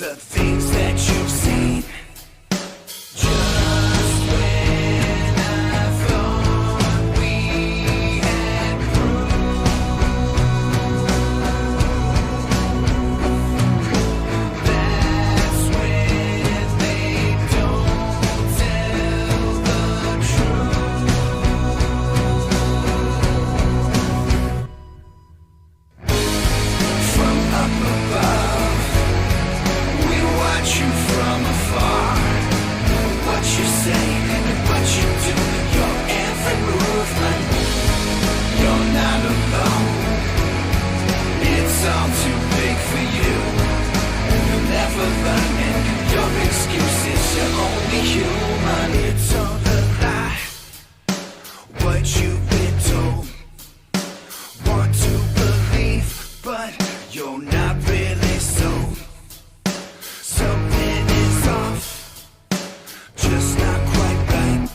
the things that you've seen. Just when I thought we had proved, that's when they don't tell the truth. From up above, we watch you from afar. What you say and what you do, your every movement, you're not alone. It's all too big for you. You'll never learn it. Your excuses, you're only human. It's all a lie, what you've been told. Want to believe, but you're not really sold. Something is off, just not quite right.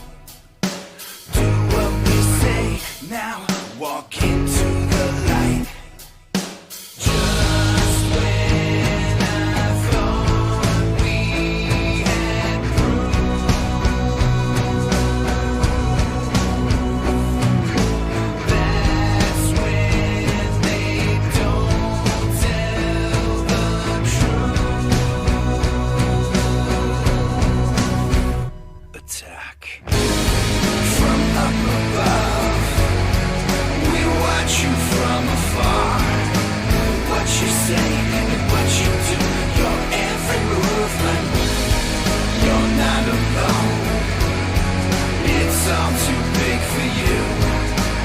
Do what we say now, walk into the light. Just when I thought we had proved, that's when they don't tell the truth. Attack. From up above, we watch you from afar. What you say and what you do, your every movement, you're not alone. It's all too big for you.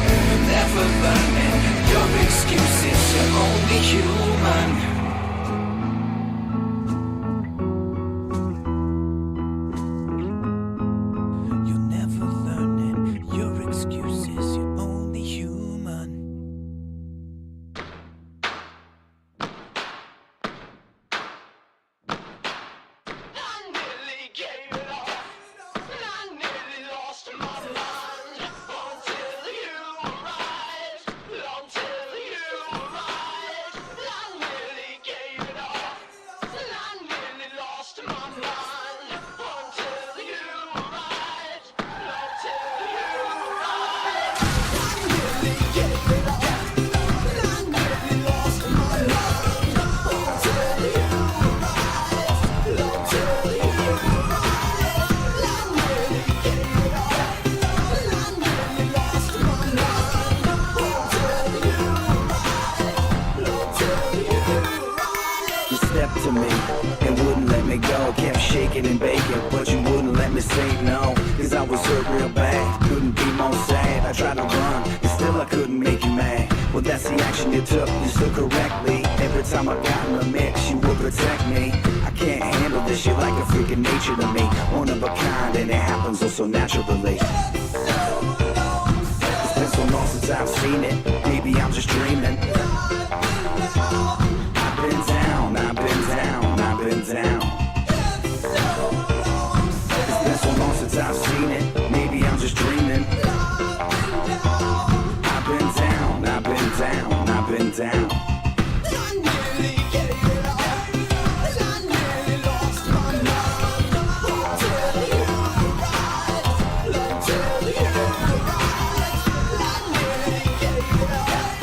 You'll never learn it. Your excuses, you're only human. You'll never learn it. Your excuses, you're only human. I nearly gave it up, and I nearly lost my mind until you arrived. Until you arrived, I nearly gave it up, and I nearly lost my mind until you arrived. Until you arrived, I nearly gave it up, and I nearly lost my mind until you You stepped to me and wouldn't let me go. Kept shaking and baking, but you wouldn't let me say no. Cause I was hurt real bad, couldn't be more sad. I tried to run, and still I couldn't make you mad. Well, that's the action you took, you stood correctly. Every time I got in the mix, you would protect me. I can't handle this, you're like a freaking nature to me. One of a kind, and it happens oh so naturally. It's been so long since I've seen it, maybe I'm just dreaming. I've been down, I've been down, I've been down. It's been so long since I've seen it, maybe I'm just dreaming. I've been down, I've been down, I've been down. I nearly gave it up, and I nearly lost my mind until you arrived. Until you arrived, I nearly gave it up,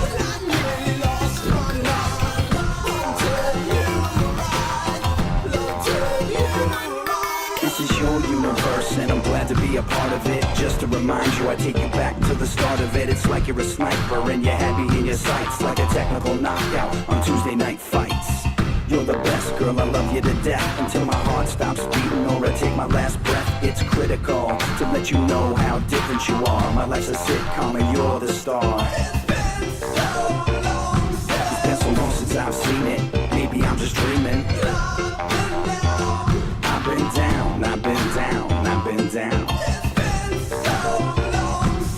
and I nearly lost my mind until you arrived. Until you arrived. This is your universe and I'm glad to be a part of it. Just to remind you, I take you back to the start of it. It's like you're a sniper and you had me in your sights, like a technical knockout on Tuesday night fights. You're the best, girl, I love you to death, until my heart stops beating or I take my last breath. It's critical to let you know how different you are. My life's a sitcom and you're the star. It's been so long since I've seen it, maybe I'm just dreaming. I've been down, I've been down, I've been down.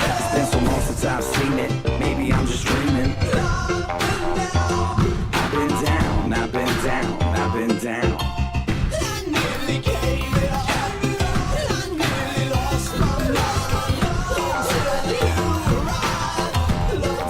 It's been so long since I've seen it, maybe I'm just dreaming. I've been down, I've been down, I've been down. I nearly gave it up, and I nearly lost my mind until you arrived.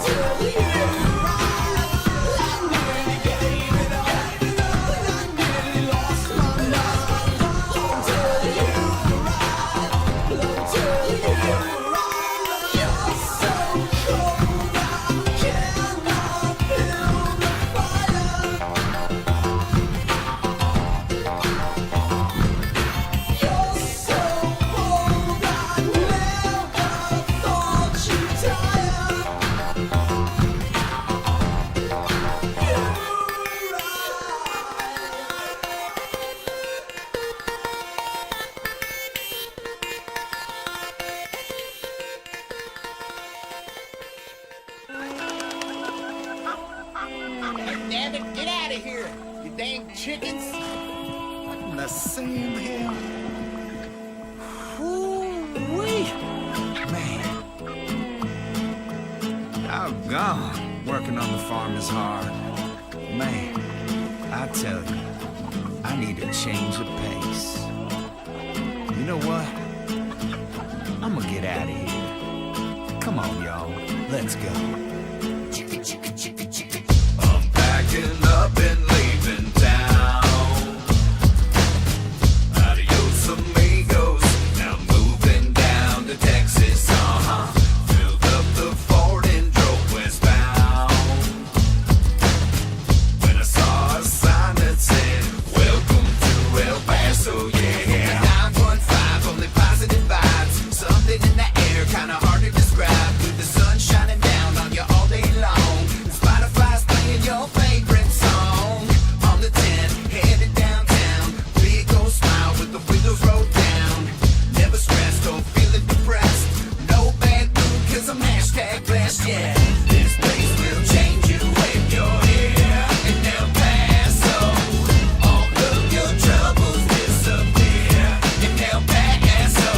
of here, you dang chickens. In the same here. Woo-wee. Man. Doggone. Working on the farm is hard. Man, I tell you, I need a change of pace. You know what? I'm gonna get out of here. Come on, y'all. Let's go. I'm packing up and leaving town. Adios amigos. Now moving down to Texas. Filled up the Ford and drove westbound. When I saw a sign that said, "Welcome to El Paso," yeah. 915, only positive vibes. Something in the air, kinda hard to describe. With the sun shining down on you all day long. Spotify's playing your favorite song. On the 10, headed downtown. Big old smile with the windows rolled down. Never stressed or feeling depressed. No bad mood, cause I'm hashtag blessed, yeah. This place will change you when you're here in El Paso. All of your troubles disappear in El Paso.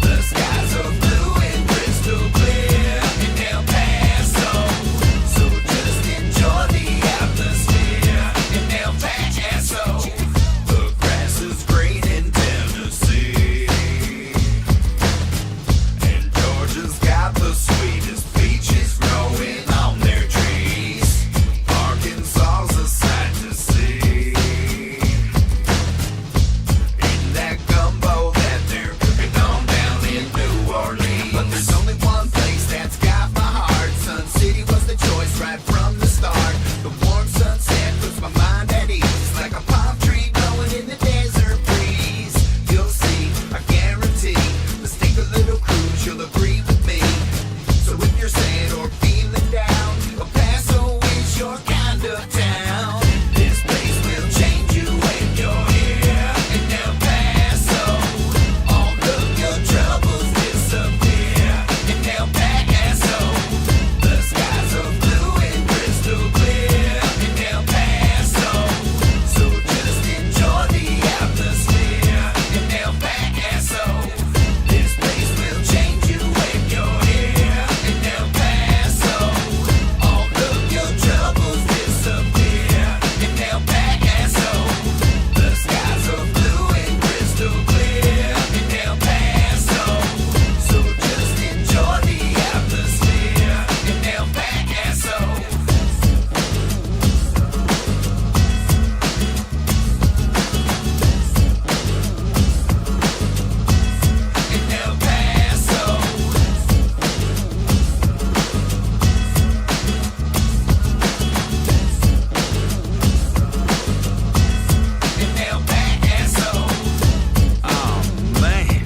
The skies are blue and crystal clear in El Paso. So just enjoy the atmosphere in El Paso. The grass is green in Tennessee, and Georgia's got the sweetest peaches growing on their trees. Arkansas's a sight to see. In that gumbo that they're cooking on down in New Orleans. But there's only one place that's got my heart. Sun City was the choice right from the start. The warm sunset puts my mind at ease, like a palm tree blowing in the desert breeze. You'll see, I guarantee. Let's take a little cruise, you'll agree with me. So if you're sad or feeling down, El Paso is your kind of town. This place will change you when you're here in El Paso. All of your troubles disappear in El Paso. The skies are blue and crystal clear in El Paso. So just enjoy the atmosphere in El Paso. This place will change you when you're here in El Paso. All of your troubles disappear in El Paso. The skies are blue and crystal clear in El Paso. So just enjoy the atmosphere in El Paso. In El Paso. In El Paso. Oh, man.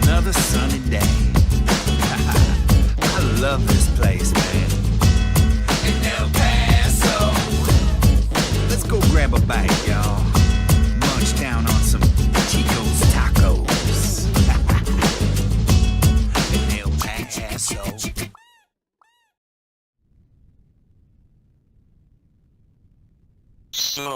Another sunny day. I love this place, man. In El Paso. Let's go grab a bite, y'all. Munch down on some Chico's tacos. In El Paso. So,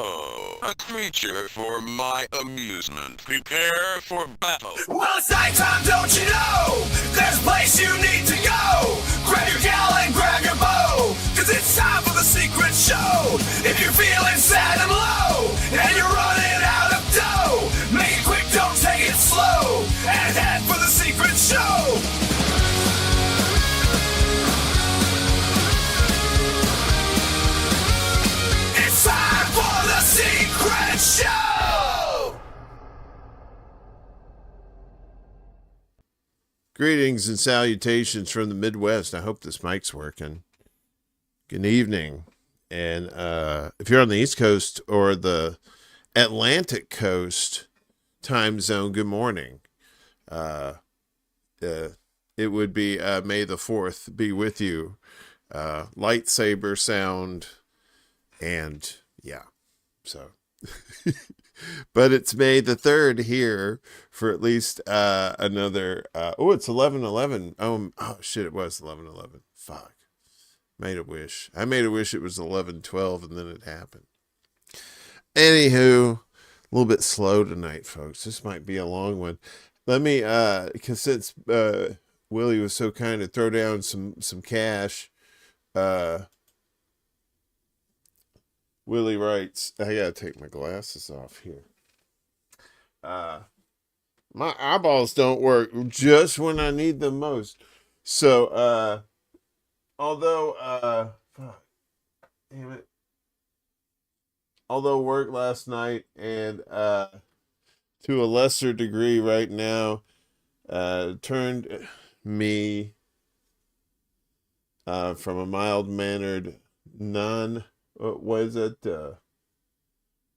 a creature for my amusement. Prepare for battle. Well, it's nighttime, don't you know? There's a place you need to go. Grab your gal and grab your bow, cause it's time for the secret show. If you're feeling sad and low, and you're running out of dough, make it quick, don't take it slow, and head for the secret show. It's time for the secret show. Greetings and salutations from the Midwest. I hope this mic's working. Good evening. And if you're on the East Coast or the Atlantic Coast time zone, good morning. It would be May the 4th be with you. Lightsaber sound. And yeah, so. But it's May the 3rd here for at least another. It's 11/11. Oh shit! It was 11/11. Fuck. Made a wish. I made a wish it was 11:12, and then it happened. Anywho, a little bit slow tonight, folks. This might be a long one. Let me, because since Willie was so kind to throw down some cash, Willie writes, I gotta take my glasses off here. My eyeballs don't work just when I need them most. So, fuck, damn it. Although work last night and, to a lesser degree right now, turned me, from a mild-mannered what is it,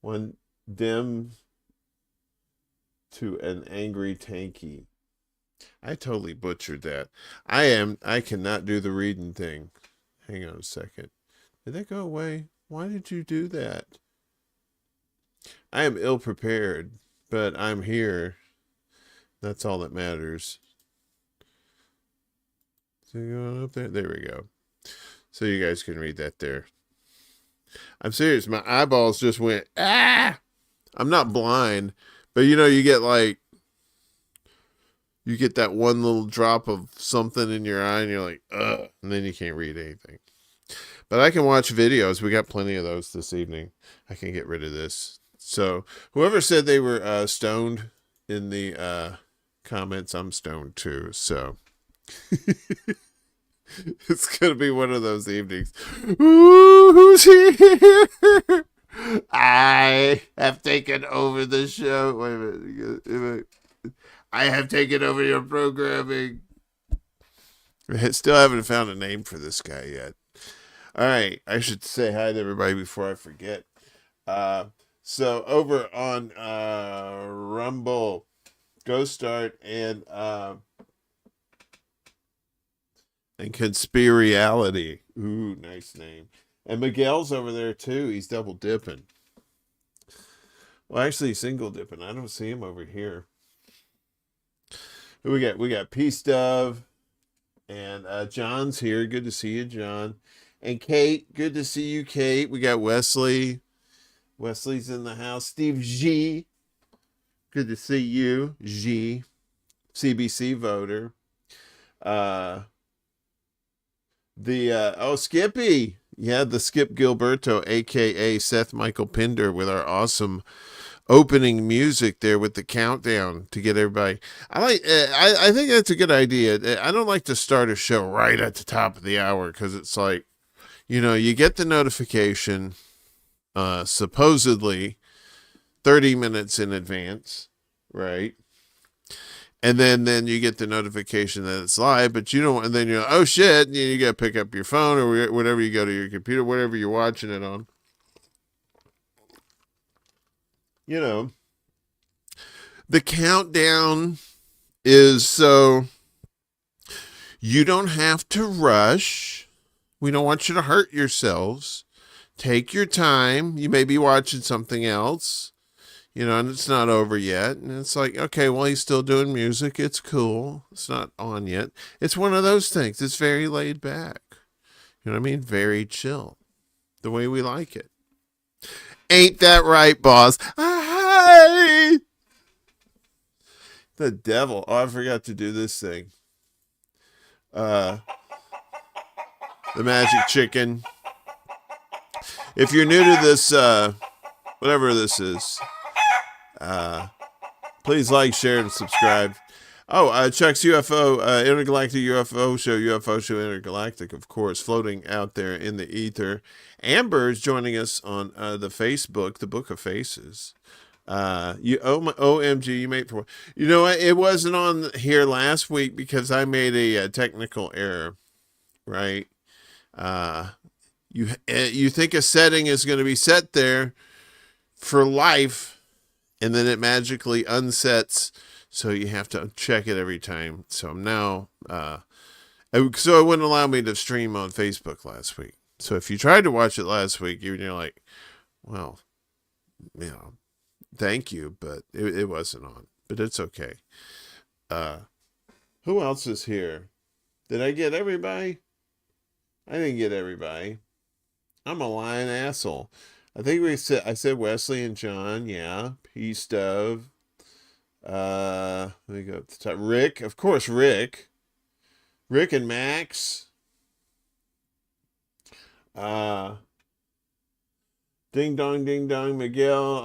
one dim to an angry tanky. I totally butchered that. I cannot do the reading thing. Hang on a second. Did that go away? Why did you do that? I am ill prepared, but I'm here. That's all that matters. So going up there? There we go. So you guys can read that there. I'm serious. My eyeballs just went, ah! I'm not blind, but you get that one little drop of something in your eye and you're like, ugh, and then you can't read anything. But I can watch videos. We got plenty of those this evening. I can get rid of this. So whoever said they were stoned in the comments, I'm stoned too. So it's going to be one of those evenings. Ooh, who's here? I have taken over the show. Wait a minute. I have taken over your programming. I still haven't found a name for this guy yet. All right. I should say hi to everybody before I forget. So over on Rumble, Go Start, and Conspiriality. Ooh, nice name. And Miguel's over there too. He's double dipping. Well, actually, single dipping. I don't see him over here. Who we got? We got Peace Dove, and John's here. Good to see you, John. And Kate. Good to see you, Kate. We got Wesley. Wesley's in the house. Steve G. Good to see you, G. CBC voter. Skippy. Yeah, the Skip Gilberto, aka Seth Michael Pinder, with our awesome opening music there with the countdown to get everybody. I think that's a good idea. I don't like to start a show right at the top of the hour because it's like, you get the notification supposedly 30 minutes in advance, right? And then you get the notification that it's live, but you don't, and then you're like, oh shit, and you got to pick up your phone or whatever, you go to your computer, whatever you're watching it on. The countdown is so you don't have to rush. We don't want you to hurt yourselves. Take your time. You may be watching something else. And it's not over yet. And it's like, okay, well, he's still doing music. It's cool. It's not on yet. It's one of those things. It's very laid back. You know what I mean? Very chill. The way we like it. Ain't that right, boss? Hi! The devil. Oh, I forgot to do this thing. The magic chicken. If you're new to this, whatever this is, please like, share, and subscribe. Chuck's UFO, Intergalactic UFO Show Intergalactic, of course, floating out there in the ether. Amber's joining us on the Facebook, the Book of Faces. OMG, you made for. You know what? It wasn't on here last week because I made a technical error, right? You think a setting is going to be set there for life, and then it magically unsets, so you have to check it every time. So I'm now, so it wouldn't allow me to stream on Facebook last week. So if you tried to watch it last week, you're like, well, thank you, but it wasn't on. But it's okay. Who else is here? Did I get everybody? I didn't get everybody. I'm a lying asshole. I think I said Wesley and John, yeah. P Stove. Let me go up the top. Rick, of course, Rick. Rick and Max. Ding dong, Miguel.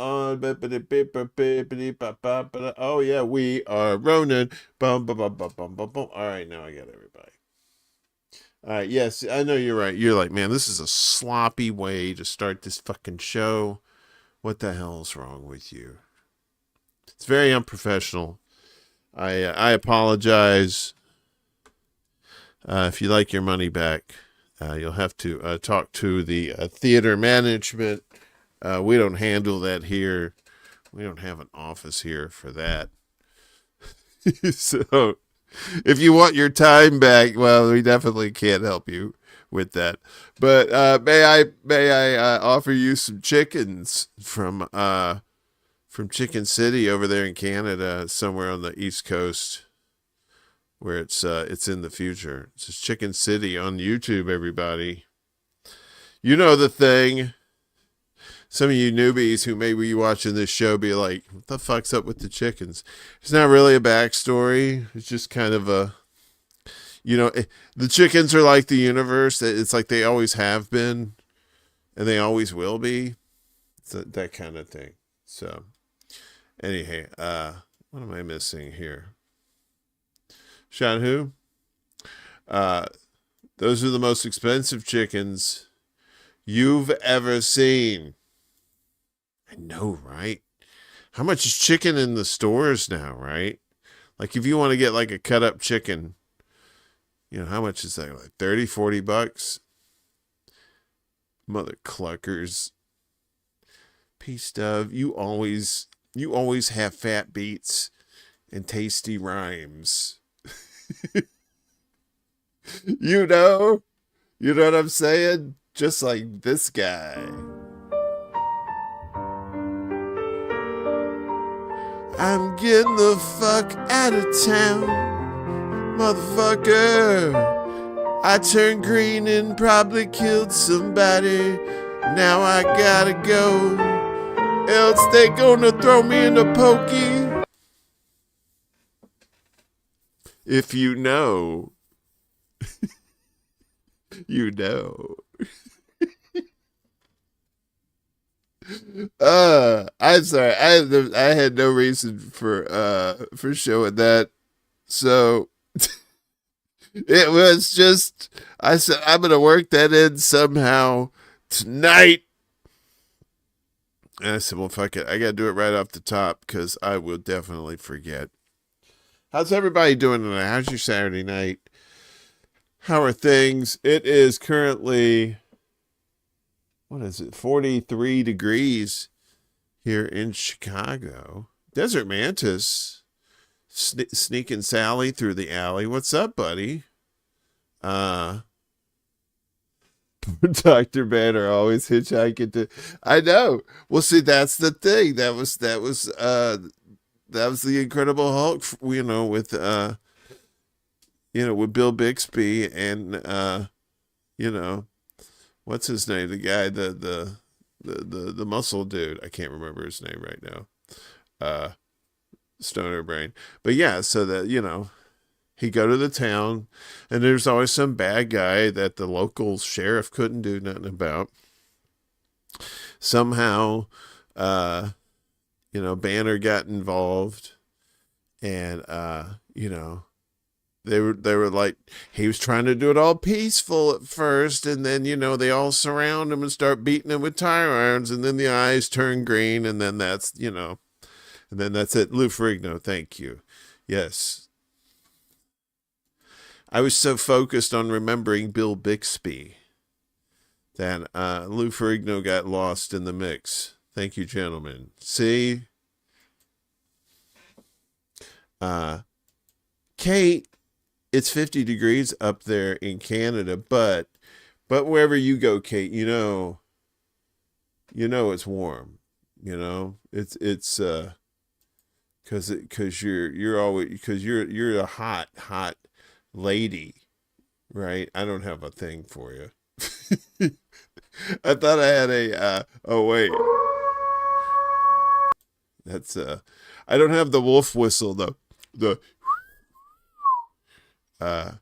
Oh yeah, we are Ronan. Bum bum bum bum bum bum bum. All right, now I got everybody. All right, yes, I know you're right. You're like, man, this is a sloppy way to start this fucking show. What the hell is wrong with you? It's very unprofessional. I apologize. If you like your money back, you'll have to talk to the theater management. We don't handle that here. We don't have an office here for that. So if you want your time back, well, we definitely can't help you with that. But may I offer you some chickens from Chicken City over there in Canada, somewhere on the East Coast, where it's in the future. It's just Chicken City on YouTube, everybody. You know the thing. Some of you newbies who may be watching this show be like, what the fuck's up with the chickens? It's not really a backstory. It's just kind of a, the chickens are like the universe. It's like they always have been and they always will be. It's that kind of thing. So, anyhow, what am I missing here? Sean who? Those are the most expensive chickens you've ever seen. I know, right? How much is chicken in the stores now, right? Like if you want to get like a cut up chicken, how much is that? Like 30, 40 bucks? Mother cluckers. Peace dove. You always have fat beats and tasty rhymes. You know what I'm saying? Just like this guy. I'm getting the fuck out of town, motherfucker. I turned green and probably killed somebody. Now I gotta go, else they gonna throw me in the pokey. If you know, you know. I'm sorry. I had no reason for showing that. So it was just, I said, I'm going to work that in somehow tonight. And I said, well, fuck it. I got to do it right off the top because I will definitely forget. How's everybody doing tonight? How's your Saturday night? How are things? It is currently, 43 degrees here in Chicago. Desert Mantis sneaking Sally through the alley. What's up, buddy? Dr. Banner always hitchhiking to. I know. Well, see, that's the thing. That was the Incredible Hulk. With Bill Bixby and what's his name? The guy, the muscle dude. I can't remember his name right now. Stoner brain. But yeah, so that, he'd go to the town and there's always some bad guy that the local sheriff couldn't do nothing about. Somehow, Banner got involved and, they were like, he was trying to do it all peaceful at first, and then, they all surround him and start beating him with tire irons, and then the eyes turn green, and then that's, and then that's it. Lou Ferrigno, thank you. Yes. I was so focused on remembering Bill Bixby that Lou Ferrigno got lost in the mix. Thank you, gentlemen. See? Kate, it's 50 degrees up there in Canada, but wherever you go, Kate, it's warm. It's because you're a hot lady, right? I don't have a thing for you. I thought I had a, oh wait. That's, I don't have the wolf whistle though. I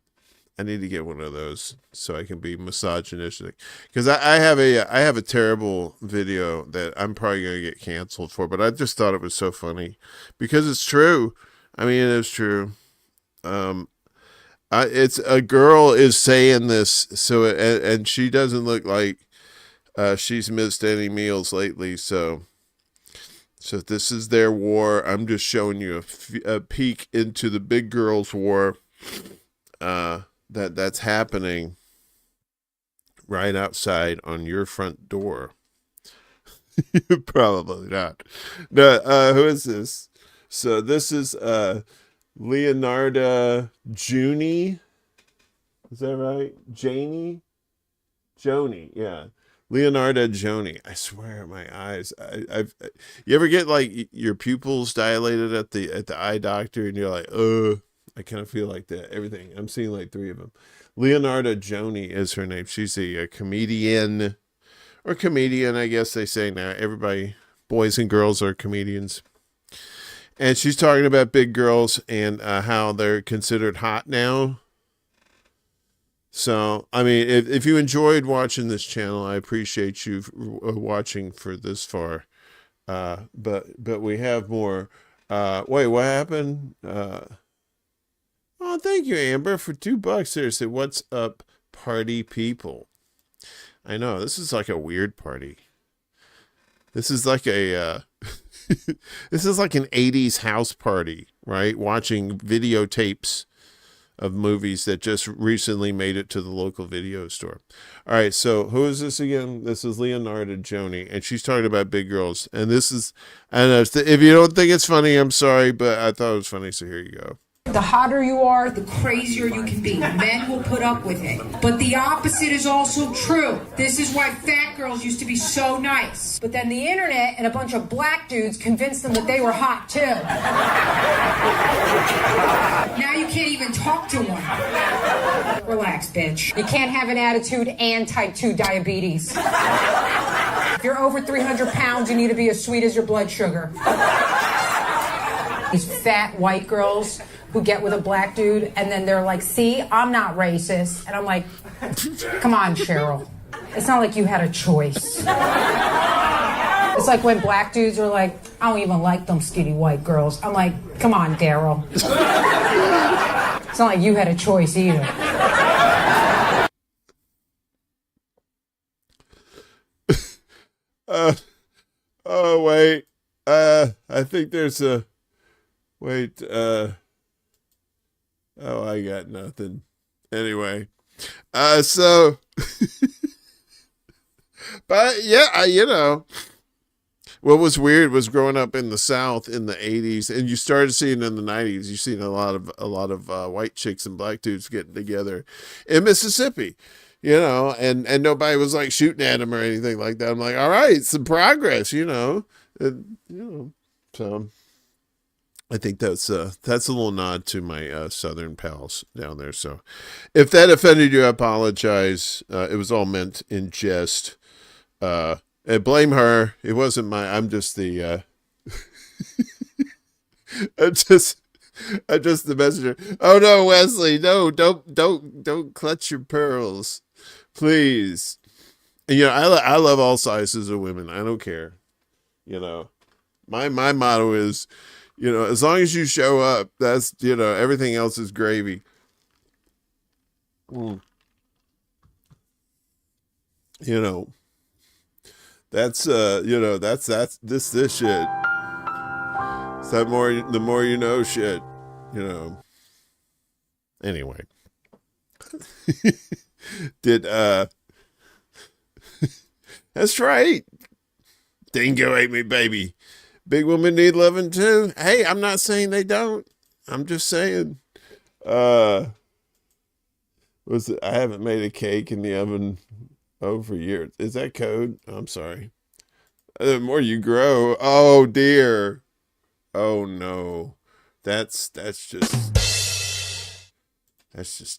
need to get one of those so I can be misogynistic. Because I have a terrible video that I'm probably gonna get canceled for, but I just thought it was so funny because it's true. I mean, it is true. It's a girl is saying this, so and she doesn't look like she's missed any meals lately. So if this is their war, I'm just showing you a peek into the big girls' war. That's happening right outside on your front door. Probably not. No, who is this? So this is Leonarda Juni. Is that right? Joni, yeah. Leonarda Joni. I swear, my eyes. You ever get like your pupils dilated at the eye doctor, and you're like, I kind of feel like that. Everything. I'm seeing like 3 of them. Leonarda Joni is her name. She's a comedian, or comedian, I guess they say now. Everybody, boys and girls, are comedians. And she's talking about big girls and how they're considered hot now. So, I mean, if you enjoyed watching this channel, I appreciate you watching for this far. But we have more. Wait, what happened? Oh, thank you, Amber, for $2. Seriously, what's up, party people? I know, this is like a weird party. This is like a, this is like an 80s house party, right? Watching videotapes of movies that just recently made it to the local video store. All right, so who is this again? This is Leonarda Joni, and she's talking about big girls. And this is, I know, if you don't think it's funny, I'm sorry, but I thought it was funny, so here you go. The hotter you are, the crazier you can be. Men will put up with it. But the opposite is also true. This is why fat girls used to be so nice. But then the internet and a bunch of black dudes convinced them that they were hot too. Now you can't even talk to one. Relax, bitch. You can't have an attitude and type 2 diabetes. If you're over 300 pounds, you need to be as sweet as your blood sugar. These fat white girls who get with a black dude and then they're like, see, I'm not racist. And I'm like, come on, Cheryl. It's not like you had a choice. It's like when black dudes are like, I don't even like them skinny white girls. I'm like, come on, Daryl. It's not like you had a choice either. Oh, wait. I think there's a... Wait, oh, I got nothing. Anyway, so, but yeah, you know, what was weird was growing up in the South in the 80s, and you started seeing in the 90s, you seen a lot of white chicks and black dudes getting together in Mississippi, you know, and nobody was like shooting at them or anything like that. I'm like, all right, some progress, you know, so. I think that's a little nod to my Southern pals down there. So if that offended you, I apologize. It was all meant in jest. And blame her. It wasn't I'm just the I'm just the messenger. Oh no, Wesley, no, don't clutch your pearls. Please. And, you know, I love all sizes of women. I don't care. You know. My motto is, you know, as long as you show up, that's, you know, everything else is gravy. You know, that's, you know, that's this shit. It's that the more you know shit, you know. Anyway. That's right. Dingo ate me, baby. Big women need loving too. Hey, I'm not saying they don't. I'm just saying. I haven't made a cake in the oven for years. Is that code? I'm sorry. The more you grow. Oh dear. Oh no. That's just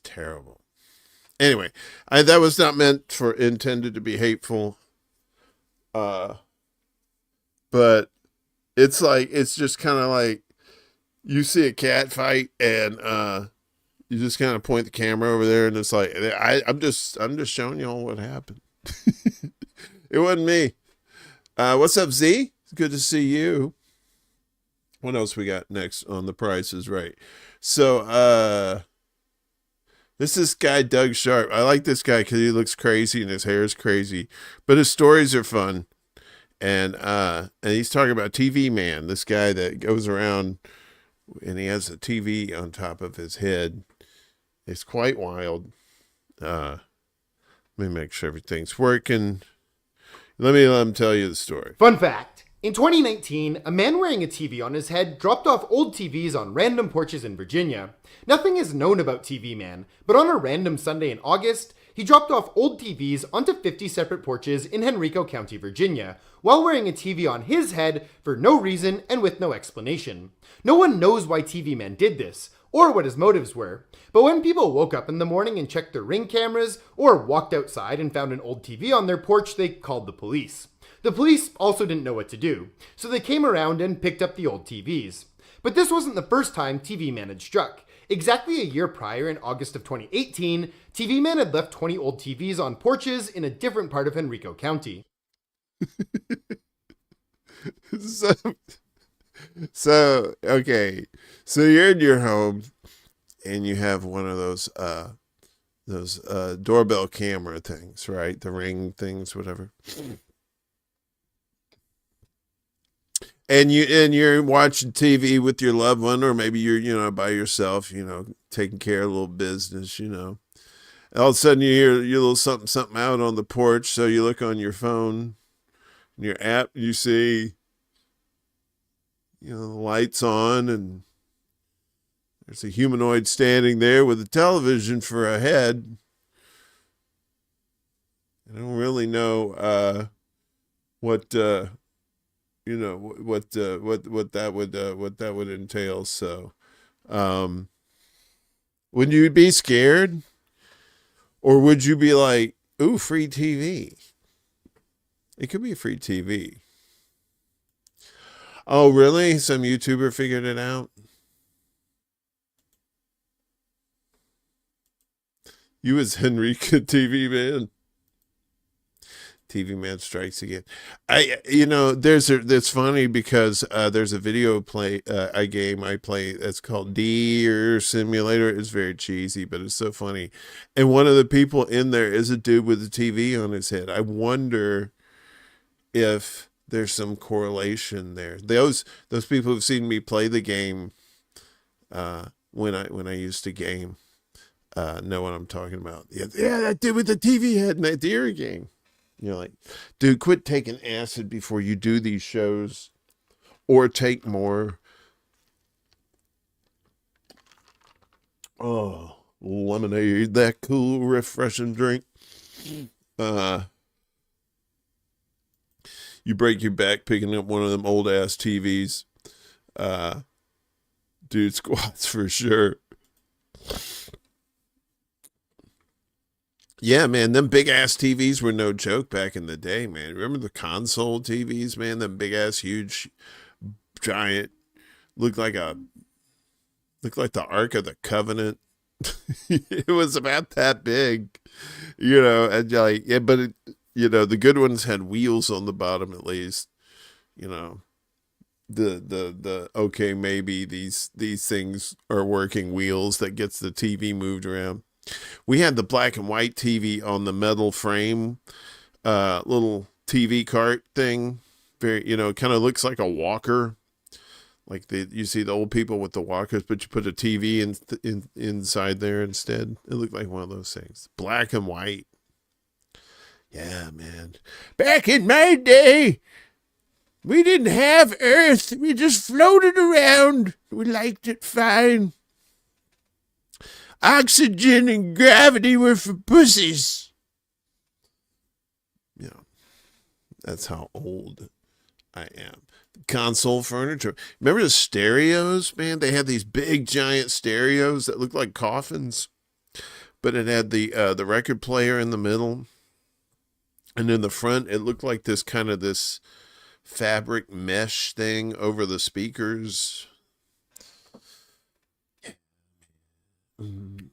terrible. Anyway, that was not intended to be hateful. But it's just kind of like you see a cat fight and you just kind of point the camera over there and it's like I'm just showing y'all what happened. It wasn't me. What's up, Z? It's good to see you. What else we got next on The Price is Right? So this guy Doug Sharp. I like this guy because he looks crazy and his hair is crazy, but his stories are fun. And he's talking about TV Man, this guy that goes around and he has a TV on top of his head. It's quite wild. Let me make sure everything's working. Let him tell you the story. Fun fact. In 2019, a man wearing a TV on his head dropped off old TVs on random porches in Virginia. Nothing is known about TV Man, but on a random Sunday in August, he dropped off old TVs onto 50 separate porches in Henrico County, Virginia, while wearing a TV on his head for no reason and with no explanation. No one knows why TV Man did this, or what his motives were, but when people woke up in the morning and checked their Ring cameras, or walked outside and found an old TV on their porch, they called the police. The police also didn't know what to do, so they came around and picked up the old TVs. But this wasn't the first time TV Man had struck. Exactly a year prior, in August of 2018, TV Man had left 20 old TVs on porches in a different part of Henrico County. So okay, so you're in your home and you have one of those doorbell camera things, right? The Ring things, whatever. And you're watching TV with your loved one, or maybe you're by yourself, taking care of a little business, All of a sudden you hear your little something out on the porch, so you look on your phone, your app, you see, the lights on, and there's a humanoid standing there with a television for a head. I don't really know what that would entail. So, would you be scared, or would you be like, "Ooh, free TV"? It could be free TV. Oh, really? Some YouTuber figured it out. You was Henrico TV Man. TV Man strikes again. That's funny because there's a video game I play. It's called Deer Simulator. It's very cheesy, but it's so funny. And one of the people in there is a dude with a TV on his head. I wonder if there's some correlation there. Those people who've seen me play the game when I used to game know what I'm talking about. Yeah, that dude with the TV head in that Deer game. You're like, dude, quit taking acid before you do these shows, or take more. Oh, lemonade, that cool, refreshing drink. You break your back picking up one of them old ass TVs. Dude squats for sure. Yeah, man, them big ass TVs were no joke back in the day, man. Remember the console TVs, man? Them big ass, huge, giant, looked like the Ark of the Covenant. It was about that big, and but the good ones had wheels on the bottom at least. The okay, maybe these things are working wheels that gets the TV moved around. We had the black and white TV on the metal frame, little TV cart thing. Very, kind of looks like a walker. Like you see the old people with the walkers, but you put a TV inside there instead. It looked like one of those things. Black and white. Yeah, man. Back in my day, we didn't have Earth. We just floated around. We liked it fine. Oxygen and gravity were for pussies. That's how old I am. Console furniture. Remember the stereos, man? They had these big giant stereos that looked like coffins. but it had the record player in the middle, and in the front it looked like this fabric mesh thing over the speakers. You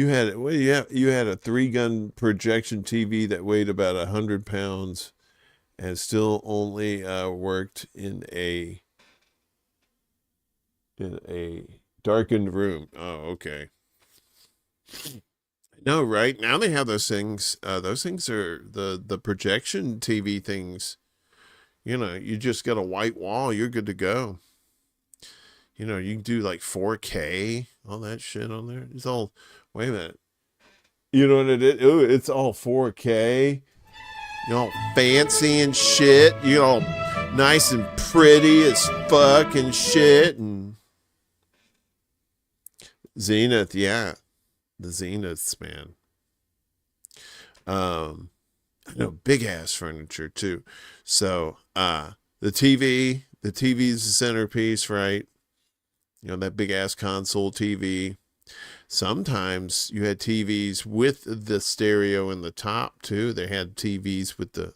had a 3-gun projection TV that weighed about 100 pounds and still only worked in a darkened room. Oh, okay. No, right? Now they have those things. Those things are the projection TV things. You know, you just got a white wall, you're good to go. You know, you can do like 4K, all that shit on there. It's all, wait a minute. You know what it is? Ooh, it's all 4K. You're all fancy and shit. You're all nice and pretty as fuck and shit. And Zenith, yeah. The Zeniths, man. I know, big ass furniture too. So the TV's the centerpiece, right? You know, that big ass console TV. Sometimes you had TVs with the stereo in the top too. They had TVs with the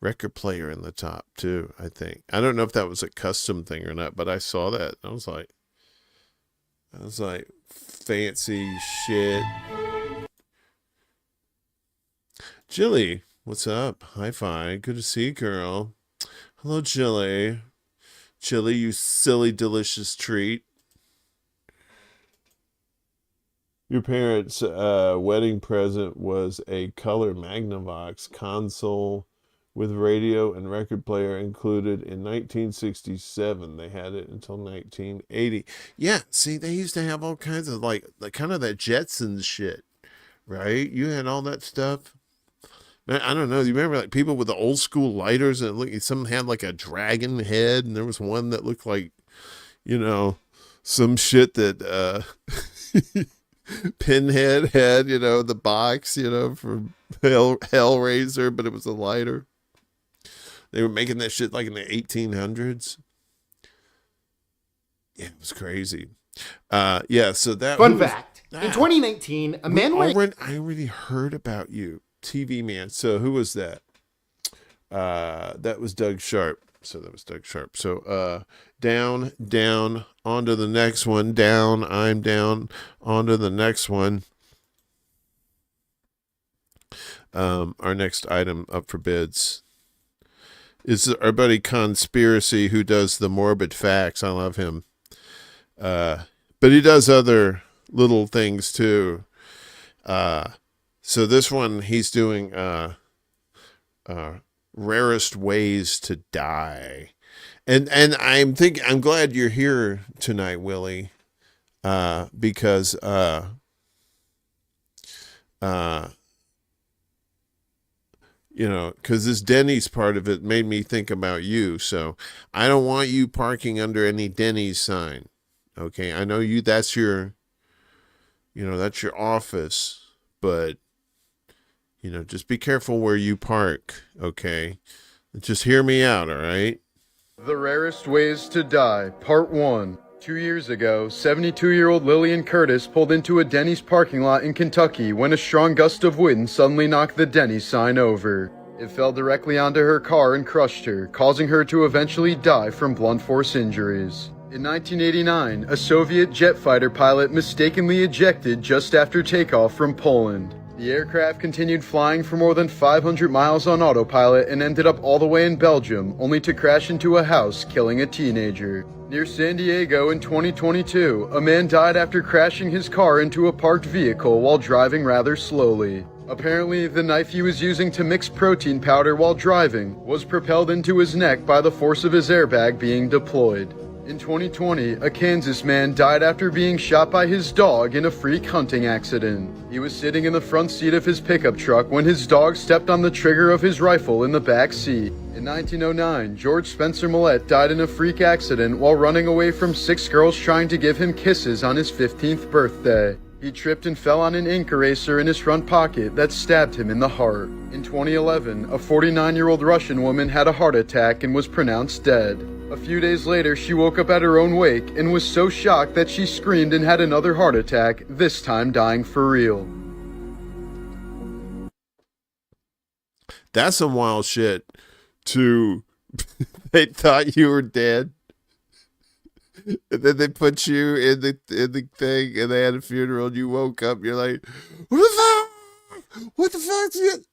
record player in the top too, I think. I don't know if that was a custom thing or not, but I saw that. I was like fancy shit. Jilly, what's up? Hi-fi. Good to see you, girl. Hello, Jilly. Jilly, you silly, delicious treat. Your parents' wedding present was a color Magnavox console with radio and record player included in 1967. They had it until 1980. Yeah, see, they used to have all kinds of like kind of that Jetsons shit, right? You had all that stuff. I don't know. You remember like people with the old school lighters and some had like a dragon head, and there was one that looked like, you know, some shit that Pinhead had, you know, the box, you know, from Hellraiser, but it was a lighter. They were making that shit like in the 1800s. Yeah, it was crazy. Yeah, so that Fun fact. In 2019, a man wearing... I already heard about you. TV man. So who was that? That was Doug Sharp. So down, on to the next one. Down, I'm down, on to the next one. Our next item up for bids is our buddy Conspiracy, who does the morbid facts. I love him. But he does other little things too. So this one, he's doing rarest ways to die, and I'm glad you're here tonight, Willie, because you know, because this Denny's part of it made me think about you. So I don't want you parking under any Denny's sign. Okay, I know you. That's your office, but. You know, just be careful where you park, okay? Just hear me out, all right? The Rarest Ways to Die, Part 1. 2 years ago, 72-year-old Lillian Curtis pulled into a Denny's parking lot in Kentucky when a strong gust of wind suddenly knocked the Denny's sign over. It fell directly onto her car and crushed her, causing her to eventually die from blunt force injuries. In 1989, a Soviet jet fighter pilot mistakenly ejected just after takeoff from Poland. The aircraft continued flying for more than 500 miles on autopilot and ended up all the way in Belgium, only to crash into a house, killing a teenager. Near San Diego in 2022, a man died after crashing his car into a parked vehicle while driving rather slowly. Apparently, the knife he was using to mix protein powder while driving was propelled into his neck by the force of his airbag being deployed. In 2020, a Kansas man died after being shot by his dog in a freak hunting accident. He was sitting in the front seat of his pickup truck when his dog stepped on the trigger of his rifle in the back seat. In 1909, George Spencer Millett died in a freak accident while running away from 6 girls trying to give him kisses on his 15th birthday. He tripped and fell on an ink eraser in his front pocket that stabbed him in the heart. In 2011, a 49-year-old Russian woman had a heart attack and was pronounced dead. A few days later, she woke up at her own wake and was so shocked that she screamed and had another heart attack, this time dying for real. That's some wild shit. They thought you were dead. And then they put you in the thing, and they had a funeral, and you woke up, and you're like, what the fuck? What the fuck's it?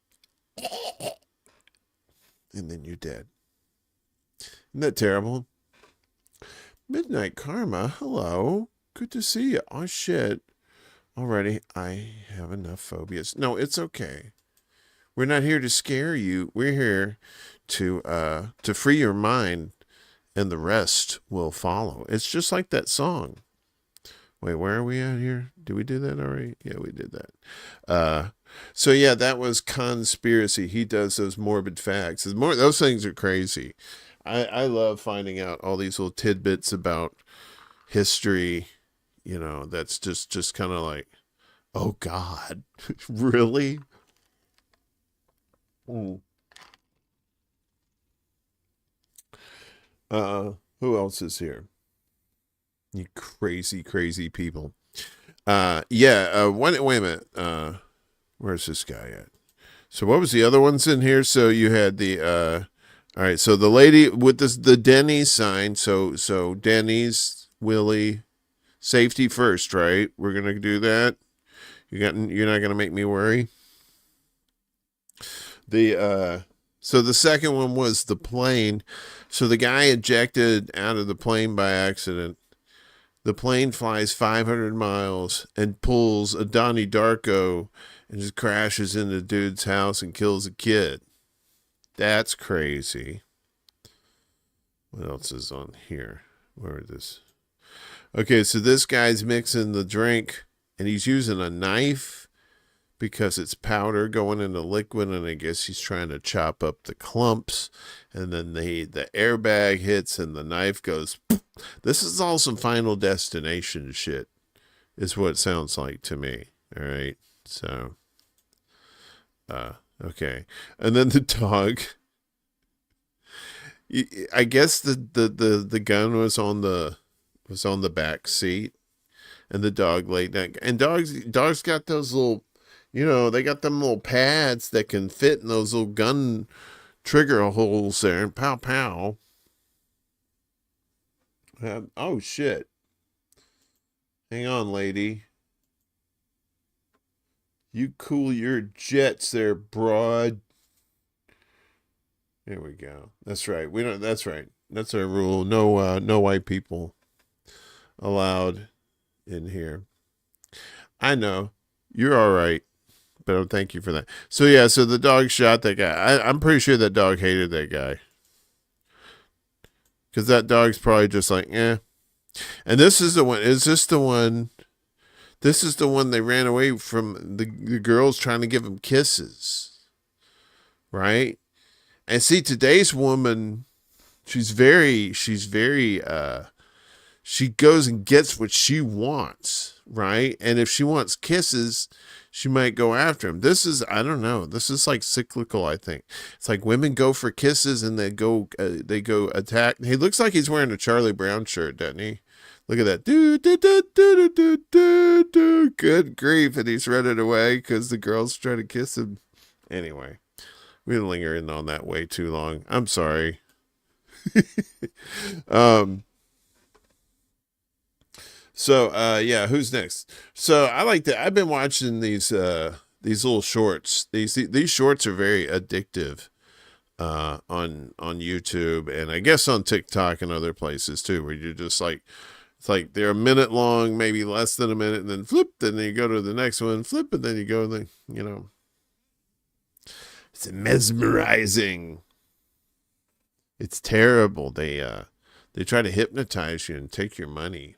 And then you're dead. Isn't that terrible? Midnight Karma, hello. Good to see you. Oh, shit. Already, I have enough phobias. No, it's okay. We're not here to scare you. We're here to free your mind, and the rest will follow. It's just like that song. Wait, where are we at here? Did we do that already? Yeah, we did that. So yeah, that was Conspiracy. He does those morbid facts. Those things are crazy. I love finding out all these little tidbits about history. You know, that's just kind of like, oh God, really? Mm. Who else is here? You crazy people. Wait a minute. Where's this guy at? So what was the other ones in here? So you had the all right, so the lady with the Denny's sign, so Denny's, Willie, safety first, right? We're gonna do that. You're not gonna make me worry. So the second one was the plane. So the guy ejected out of the plane by accident. The plane flies 500 miles and pulls a Donnie Darko and just crashes into the dude's house and kills a kid. That's crazy. What else is on here? Where is this? Okay, so this guy's mixing the drink and he's using a knife because it's powder going into liquid, and I guess he's trying to chop up the clumps, and then the airbag hits and the knife goes. This is all some Final Destination shit, is what it sounds like to me. All right, so okay, and then the dog. I guess the gun was on the back seat, and the dog laid down. And dogs got those little. You know, they got them little pads that can fit in those little gun trigger holes there, and pow, pow. Oh, shit. Hang on, lady. You cool your jets there, broad. There we go. That's right. That's right. That's our rule. No white people allowed in here. I know. You're all right. But thank you for that. So yeah, so the dog shot that guy. I'm pretty sure that dog hated that guy. Because that dog's probably just like, eh. And this is the one. Is this the one? This is the one they ran away from the girls trying to give him kisses. Right? And see, today's woman, she goes and gets what she wants. Right? And if she wants kisses, she might go after him. I don't know. This is like cyclical, I think. It's like women go for kisses and they go attack. He looks like he's wearing a Charlie Brown shirt, doesn't he? Look at that. Good grief. And he's running away because the girl's trying to kiss him. Anyway, we didn't linger in on that way too long. I'm sorry. So, yeah, who's next? So I like that. I've been watching these little shorts. These shorts are very addictive, on YouTube, and I guess on TikTok and other places too, where you're just like, it's like they're a minute long, maybe less than a minute, and then flip, then you go to the next one, flip, and then you go, it's mesmerizing. It's terrible. They try to hypnotize you and take your money.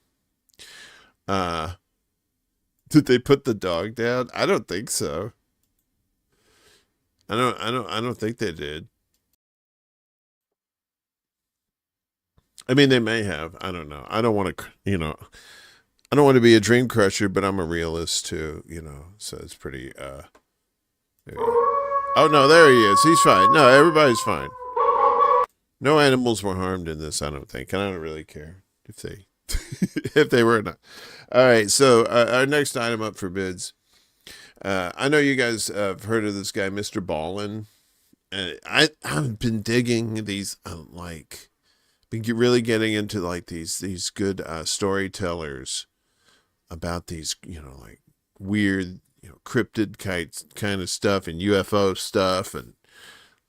Did they put the dog down? I don't think so. I don't think they did. I mean, they may have. I don't know. I don't want to, I don't want to be a dream crusher, but I'm a realist too, so it's pretty, there you go. Oh no, there he is. He's fine. No, everybody's fine. No animals were harmed in this, I don't think. And I don't really care if they if they were or not. All right, so our next item up for bids. I know you guys have heard of this guy, Mr. Ballin. And I've been digging these, really getting into like these good storytellers about these, like weird, cryptid kind of stuff and UFO stuff, and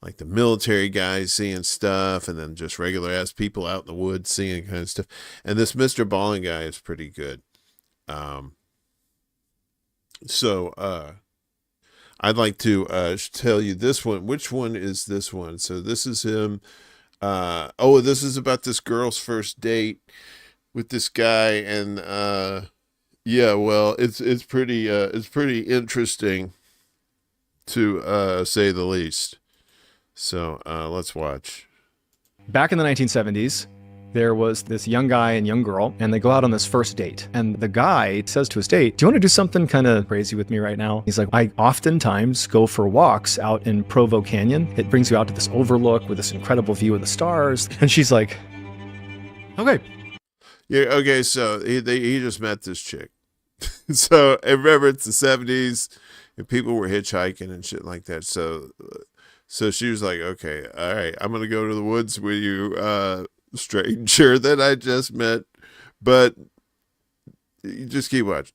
like the military guys seeing stuff, and then just regular ass people out in the woods seeing kind of stuff. And this Mr. Ballin guy is pretty good. So I'd like to tell you this one. Which one is this one? So this is him. This is about this girl's first date with this guy, and yeah, well, it's pretty interesting to say the least. So let's watch. Back in the 1970s, there was this young guy and young girl, and they go out on this first date. And the guy says to his date, "Do you want to do something kind of crazy with me right now?" He's like, "I oftentimes go for walks out in Provo Canyon. It brings you out to this overlook with this incredible view of the stars." And she's like, "Okay." Yeah, okay, so he just met this chick. So, and remember, it's the 70s, and people were hitchhiking and shit like that. So she was like, "Okay, all right, I'm going to go to the woods with you, stranger that I just met, but you just keep watching."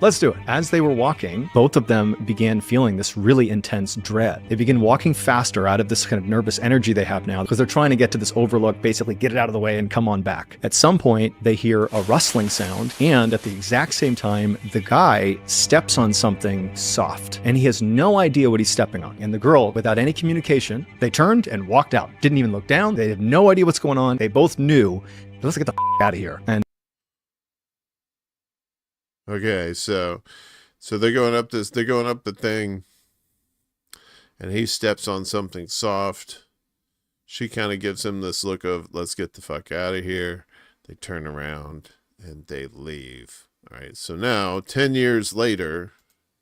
Let's do it. As they were walking, both of them began feeling this really intense dread. They begin walking faster out of this kind of nervous energy they have now because they're trying to get to this overlook, basically get it out of the way and come on back. At some point, they hear a rustling sound, and at the exact same time, the guy steps on something soft, and he has no idea what he's stepping on. And the girl, without any communication, they turned and walked out. Didn't even look down. They have no idea what's going on. They both knew, let's get the out of here. And Okay, so they're going up the thing, and he steps on something soft. She kind of gives him this look of, let's get the fuck out of here. They turn around and they leave. All right, so now 10 years later,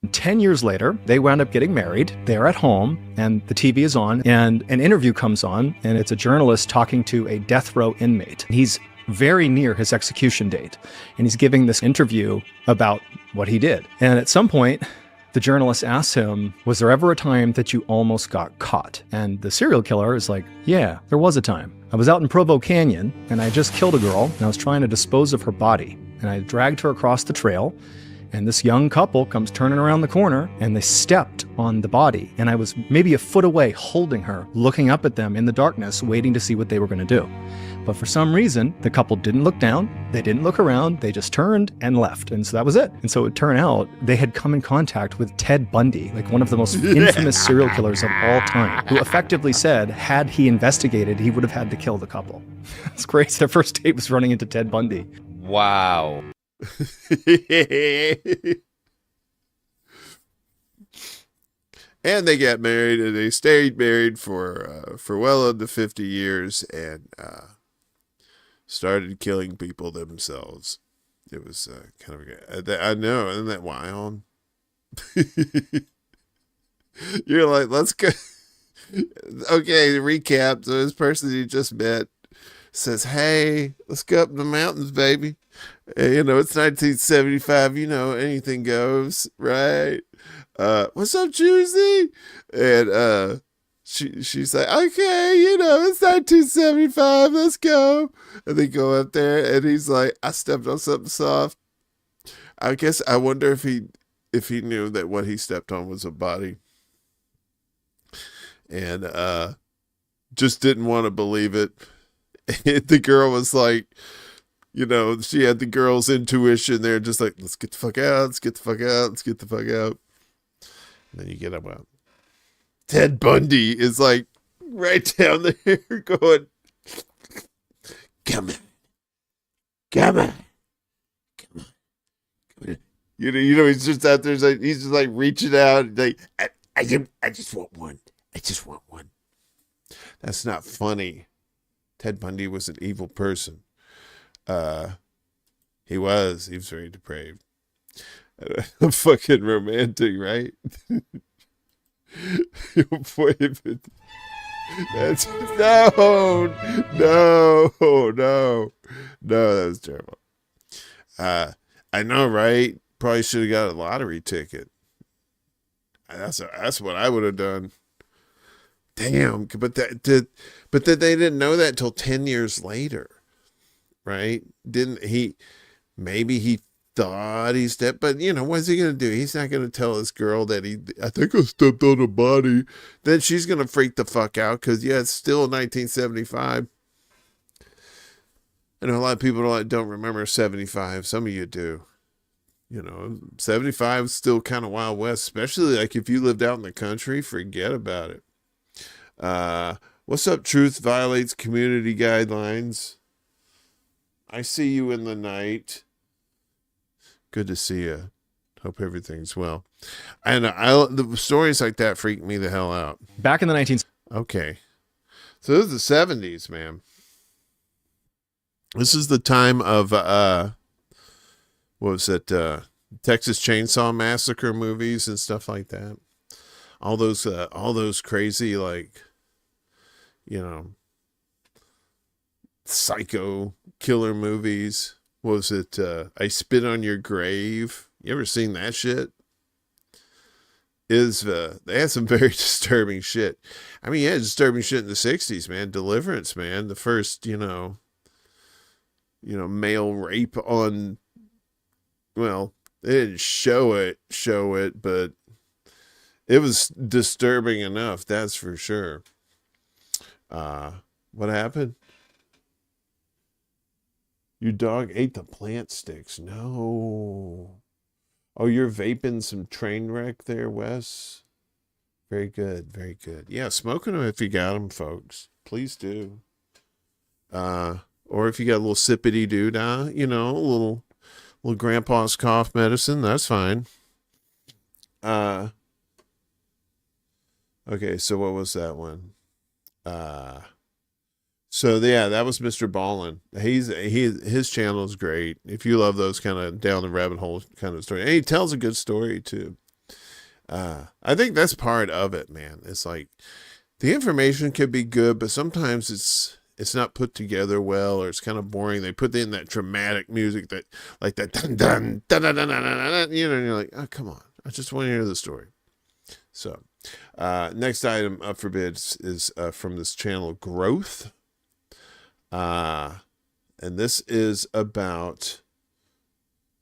they wound up getting married. They're at home, and the TV is on, and an interview comes on, and it's a journalist talking to a death row inmate. He's very near his execution date, and he's giving this interview about what he did. And at some point, the journalist asks him, "Was there ever a time that you almost got caught?" And the serial killer is like, "Yeah, there was a time. I was out in Provo Canyon, and I just killed a girl, and I was trying to dispose of her body. And I dragged her across the trail, and this young couple comes turning around the corner, and they stepped on the body. And I was maybe a foot away holding her, looking up at them in the darkness, waiting to see what they were going to do. But for some reason, the couple didn't look down, they didn't look around, they just turned and left. And so that was it." And so it turned out they had come in contact with Ted Bundy, like one of the most infamous serial killers of all time, who effectively said, had he investigated, he would have had to kill the couple. It's crazy. Their first date was running into Ted Bundy. Wow. And they got married, and they stayed married for well under 50 years, and started killing people themselves. It was kind of, I know, isn't that wild? You're like, let's go. Okay, recap. So this person you just met says, "Hey, let's go up in the mountains, baby. It's 1975. Anything goes, right? What's up, Juicy?" And she's like, "Okay, it's 1975. Let's go." And they go up there, and he's like, "I stepped on something soft." I wonder if he knew that what he stepped on was a body, and just didn't want to believe it. And the girl was like, she had the girl's intuition there, just like, let's get the fuck out, let's get the fuck out, let's get the fuck out. And then you get up out. Ted Bundy is like right down there going, come on. He's just out there, he's just like reaching out, like, I just want one. I just want one. That's not funny. Ted Bundy was an evil person. He was very depraved. Fucking romantic, right? That's no. That was terrible. I know, right? Probably should have got a lottery ticket. That's what I would have done. Damn, but then they didn't know that till 10 years later, right? Didn't he? Maybe he thought he stepped, but what's he gonna do? He's not gonna tell his girl that I think I stepped on a body. Then she's gonna freak the fuck out because it's still 1975. I know a lot of people don't remember 75. Some of you do. 75 is still kind of Wild West, especially like if you lived out in the country. Forget about it. What's up? Truth violates community guidelines. I see you in the night. Good to see you. Hope everything's well. And the stories like that freak me the hell out. Back in the 19... Okay. So this is the 70s, man. This is the time of, what was it? Texas Chainsaw Massacre movies and stuff like that. All those crazy, like, psycho killer movies. What was it? I Spit on Your Grave. You ever seen that shit? They had some very disturbing shit. I mean, yeah, disturbing shit in the 60s, man. Deliverance, man. The first, male rape on, well, they didn't show it, but it was disturbing enough, that's for sure. What happened? Your dog ate the plant sticks. No. Oh, you're vaping some train wreck there, Wes? Very good, very good. Yeah, smoking them if you got them, folks. Please do. Or if you got a little sippity doo-dah, a little grandpa's cough medicine, that's fine. Okay, so what was that one? So yeah, that was Mr. Ballin. His channel is great. If you love those kind of down the rabbit hole kind of story, and he tells a good story too. I think that's part of it, man. It's like the information can be good, but sometimes it's not put together well, or it's kind of boring. They put in that dramatic music that like that dun dun dun dun dun dun dun, and you're like, oh come on, I just want to hear the story. So, next item up for bids is from this channel, Growth. And this is about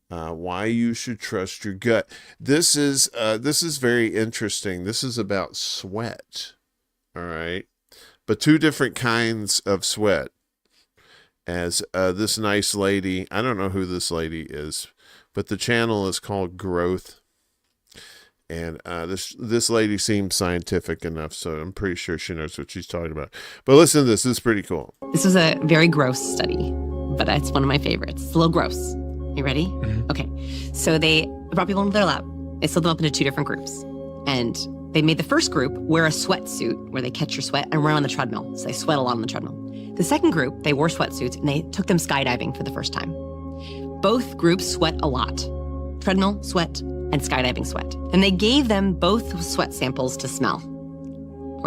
why you should trust your gut. This is very interesting. This is about sweat. All right. But two different kinds of sweat. As this nice lady, I don't know who this lady is, but the channel is called Growth. And this lady seems scientific enough, so I'm pretty sure she knows what she's talking about. But listen to this. This is pretty cool. This was a very gross study, but it's one of my favorites. It's a little gross. You ready? Mm-hmm. Okay. So they brought people into their lab. They split them up into two different groups. And they made the first group wear a sweatsuit where they catch your sweat and run on the treadmill. So they sweat a lot on the treadmill. The second group, they wore sweatsuits and they took them skydiving for the first time. Both groups sweat a lot. Treadmill, sweat, and skydiving sweat. And they gave them both sweat samples to smell.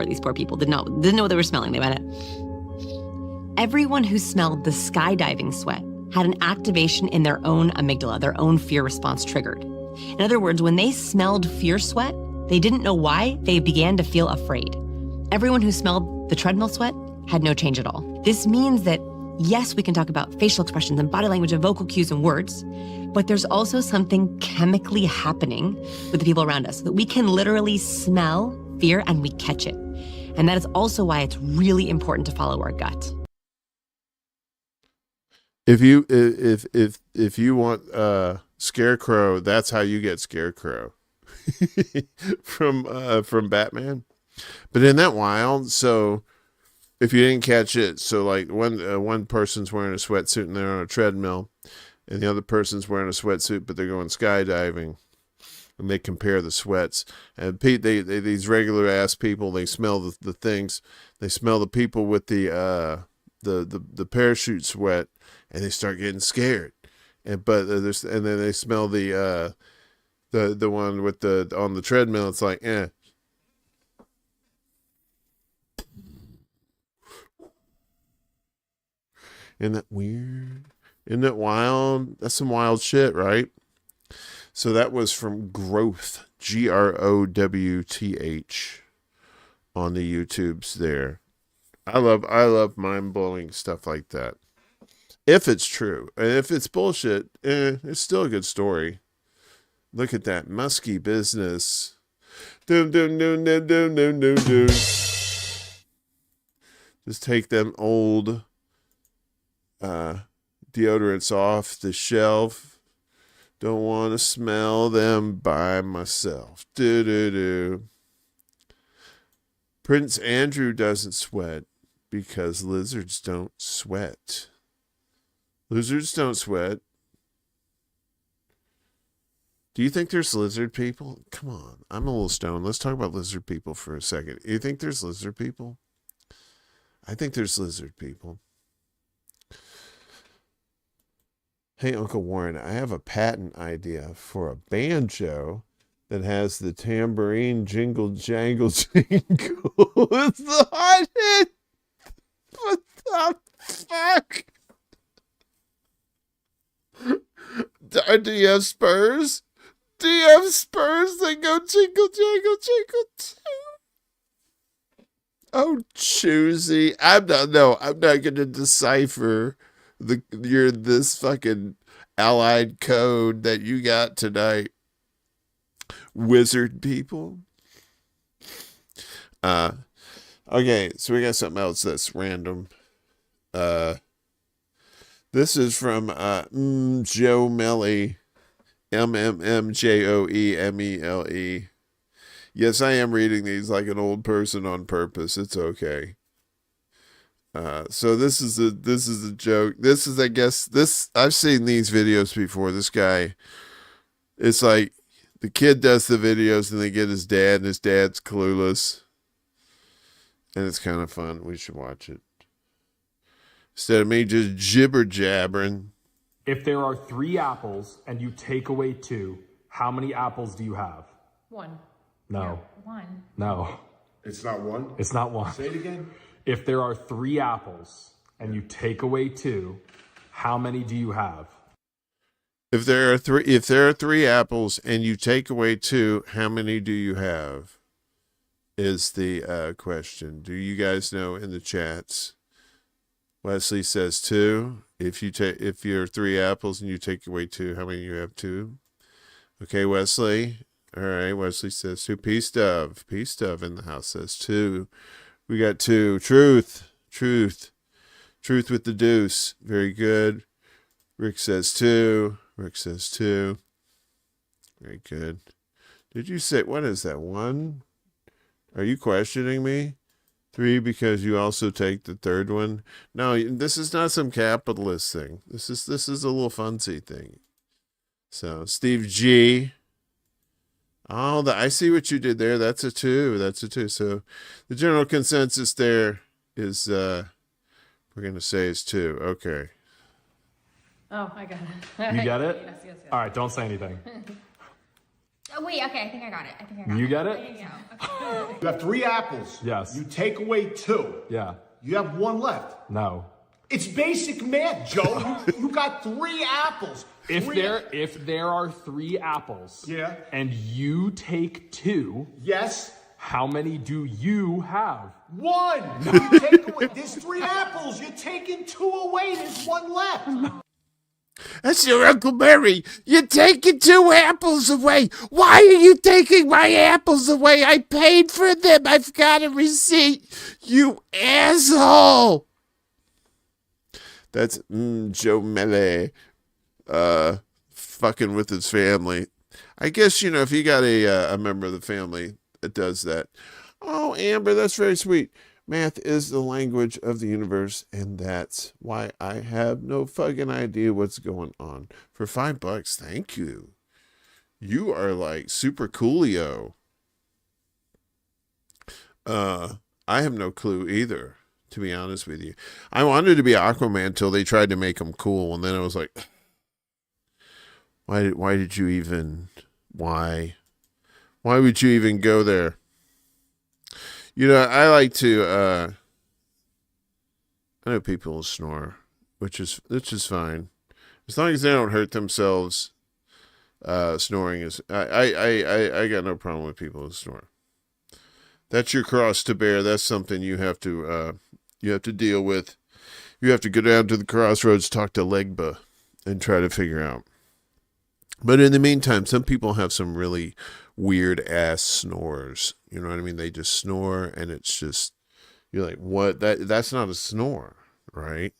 These poor people didn't know what they were smelling. They went it. Everyone who smelled the skydiving sweat had an activation in their own amygdala, their own fear response triggered. In other words, when they smelled fear sweat, they didn't know why, they began to feel afraid. Everyone who smelled the treadmill sweat had no change at all. This means that, yes, we can talk about facial expressions and body language and vocal cues and words, but there's also something chemically happening with the people around us, so that we can literally smell fear and we catch it. And that is also why it's really important to follow our gut. If you want Scarecrow, that's how you get Scarecrow from Batman. But isn't that wild? So if you didn't catch it, so like one person's wearing a sweatsuit and they're on a treadmill, and the other person's wearing a sweatsuit but they're going skydiving, and they compare the sweats. And these regular ass people, they smell the things. They smell the people with the parachute sweat, and they start getting scared. And then they smell the one with on the treadmill. It's like, Isn't that weird? Isn't that wild? That's some wild shit, right? So that was from Growth, Growth, on the YouTubes there. I love mind-blowing stuff like that. If it's true. And if it's bullshit, it's still a good story. Look at that musky business. Doom, doom, doom, doom, doom, doom, doom, doom. Just take them old deodorants off the shelf. Don't want to smell them by myself. Do do do. Prince Andrew doesn't sweat because lizards don't sweat. Lizards don't sweat. Do you think there's lizard people? Come on, I'm a little stoned. Let's talk about lizard people for a second. You think there's lizard people? I think there's lizard people. Hey, Uncle Warren, I have a patent idea for a banjo that has the tambourine jingle jangle jingle. It's the hot hit. What the fuck? Do you have spurs? Do you have spurs that go jingle jangle jingle too? Oh, choosy. I'm not going to decipher this fucking allied code that you got tonight. Wizard people. Okay, so we got something else that's random. This is from Joe Melly, MMMJOEMELE. Yes, I am reading these like an old person on purpose. It's okay. So this is a joke. This is, I guess, I've seen these videos before. This guy, it's like the kid does the videos and they get his dad and his dad's clueless. And it's kind of fun. We should watch it. Instead of me just jibber jabbering. If there are 3 apples and you take away 2, how many apples do you have? 1. No. 1. No. It's not 1? It's not 1. Say it again. If there are 3 apples and you take away 2, how many do you have? If there are 3 apples and you take away 2, how many do you have? Is the question. Do you guys know in the chats? Wesley says 2. If you're 3 apples and you take away 2, how many you have? 2. Okay, Wesley. All right, Wesley says 2. Peace Dove in the house says 2. We got 2. Truth with the deuce. Very good. Rick says 2. Rick says 2. Very good. Did you say, what is that, 1? Are you questioning me? 3 because you also take the third one? No, this is not some capitalist thing. This is a little funsy thing. So Steve G. Oh, I see what you did there. That's a 2. That's a 2. So the general consensus there is we're gonna say is 2. Okay. Oh, I got it. You get it? Yes. All right, don't say anything. Oh, wait, okay, I think I got it. You get it? Yeah. You have 3 apples. Yes. You take away 2. Yeah. You have 1 left. No. It's basic math, Joe. you got 3 apples. If there are 3 apples, yeah, and you take 2, yes, how many do you have? 1. You take away. There's 3 apples. You're taking 2 away. There's 1 left. That's your Uncle Mary. You're taking 2 apples away. Why are you taking my apples away? I paid for them. I've got a receipt. You asshole. That's Joe Mele fucking with his family. I guess, if you got a member of the family that does that. Oh, Amber, that's very sweet. Math is the language of the universe, and that's why I have no fucking idea what's going on. For $5, thank you. You are like super coolio. I have no clue either, to be honest with you. I wanted to be Aquaman until they tried to make him cool, and then I was like, why would you even go there? I like to, I know people will snore which is fine as long as they don't hurt themselves. Snoring is I got no problem with people who snore. That's your cross to bear. That's something you have to deal with. You have to go down to the crossroads, talk to Legba, and try to figure out. But in the meantime, some people have some really weird ass snores. You know what I mean? They just snore, and it's just, you're like, what? That's not a snore, right?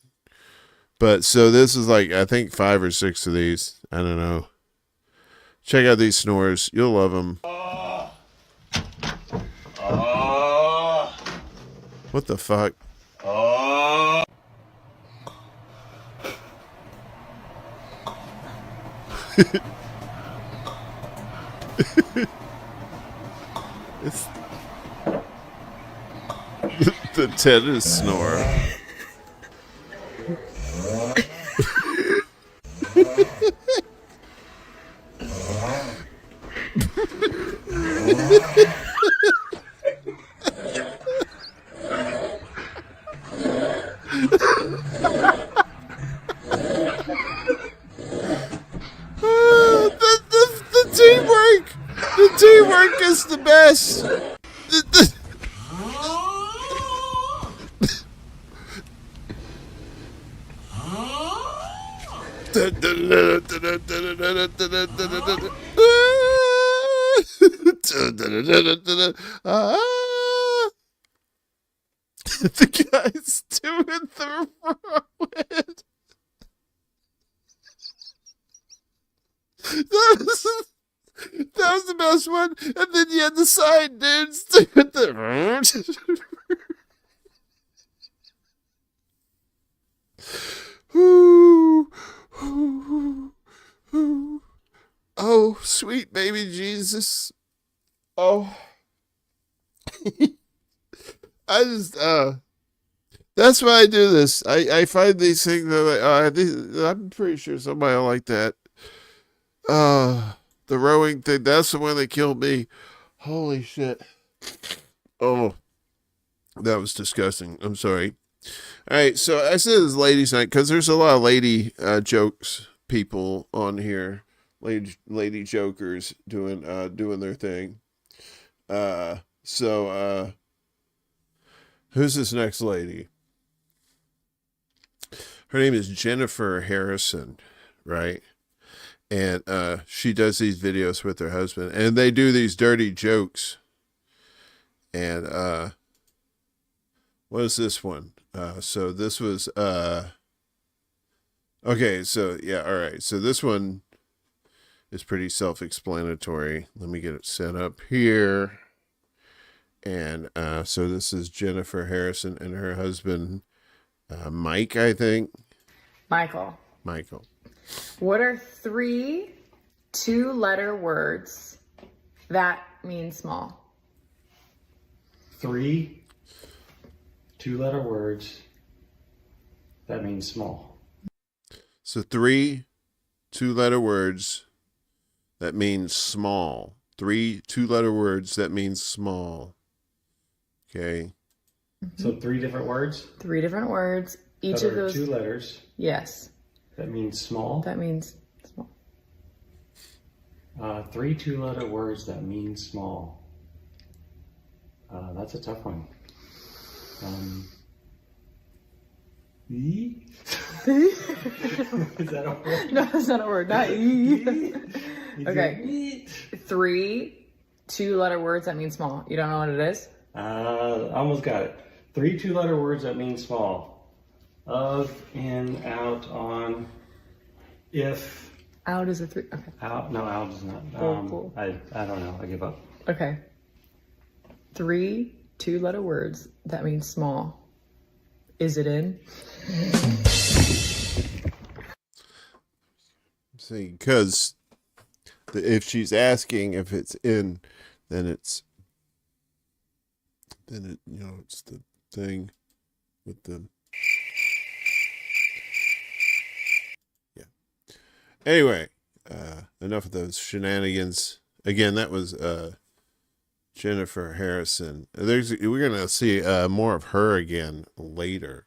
But so this is like, I think 5 or 6 of these. I don't know. Check out these snores. You'll love them. What the fuck? It's the tennis snore. The teamwork! The teamwork is the best! The guy's doing the whirlwind. That was the best one. And then you had the side dudes doing the oh, sweet baby Jesus. Oh. I just, that's why I do this. I find these things that I'm pretty sure somebody will like that. The rowing thing, that's the one that killed me. Holy shit. Oh, that was disgusting. I'm sorry. All right, so I said it's ladies' night because there's a lot of lady jokes people on here, lady jokers doing their thing. So who's this next lady? Her name is Jennifer Harrison, right? And she does these videos with her husband, and they do these dirty jokes. And what is this one? So this was okay, so yeah, all right. So this one is pretty self-explanatory. Let me get it set up here. And so this is Jennifer Harrison and her husband Mike, I think. Michael. What are 3 2-letter words that mean small? 3 2-letter words that mean small. So 3 2-letter words that mean small. 3 2-letter words that mean small. Okay. So 3 different words? 3 different words. Each of those 2 letters. Yes. That means small. That means small. 3 2-letter words that mean small. That's a tough one. E? Is that a word? No, that's not a word. Not E. Okay. 3 2-letter words that mean small. You don't know what it is? Almost got it. 3 2-letter words that mean small. Of, in, out, on, if. Out is a 3. Okay. Out? No, out is not. Cool. I don't know. I give up. Okay. 3 2-letter words that mean small. Is it in? See, because if she's asking if it's in, then it's the thing with the. Yeah. Anyway, enough of those shenanigans. Again, that was Jennifer Harrison. We're gonna see more of her again later.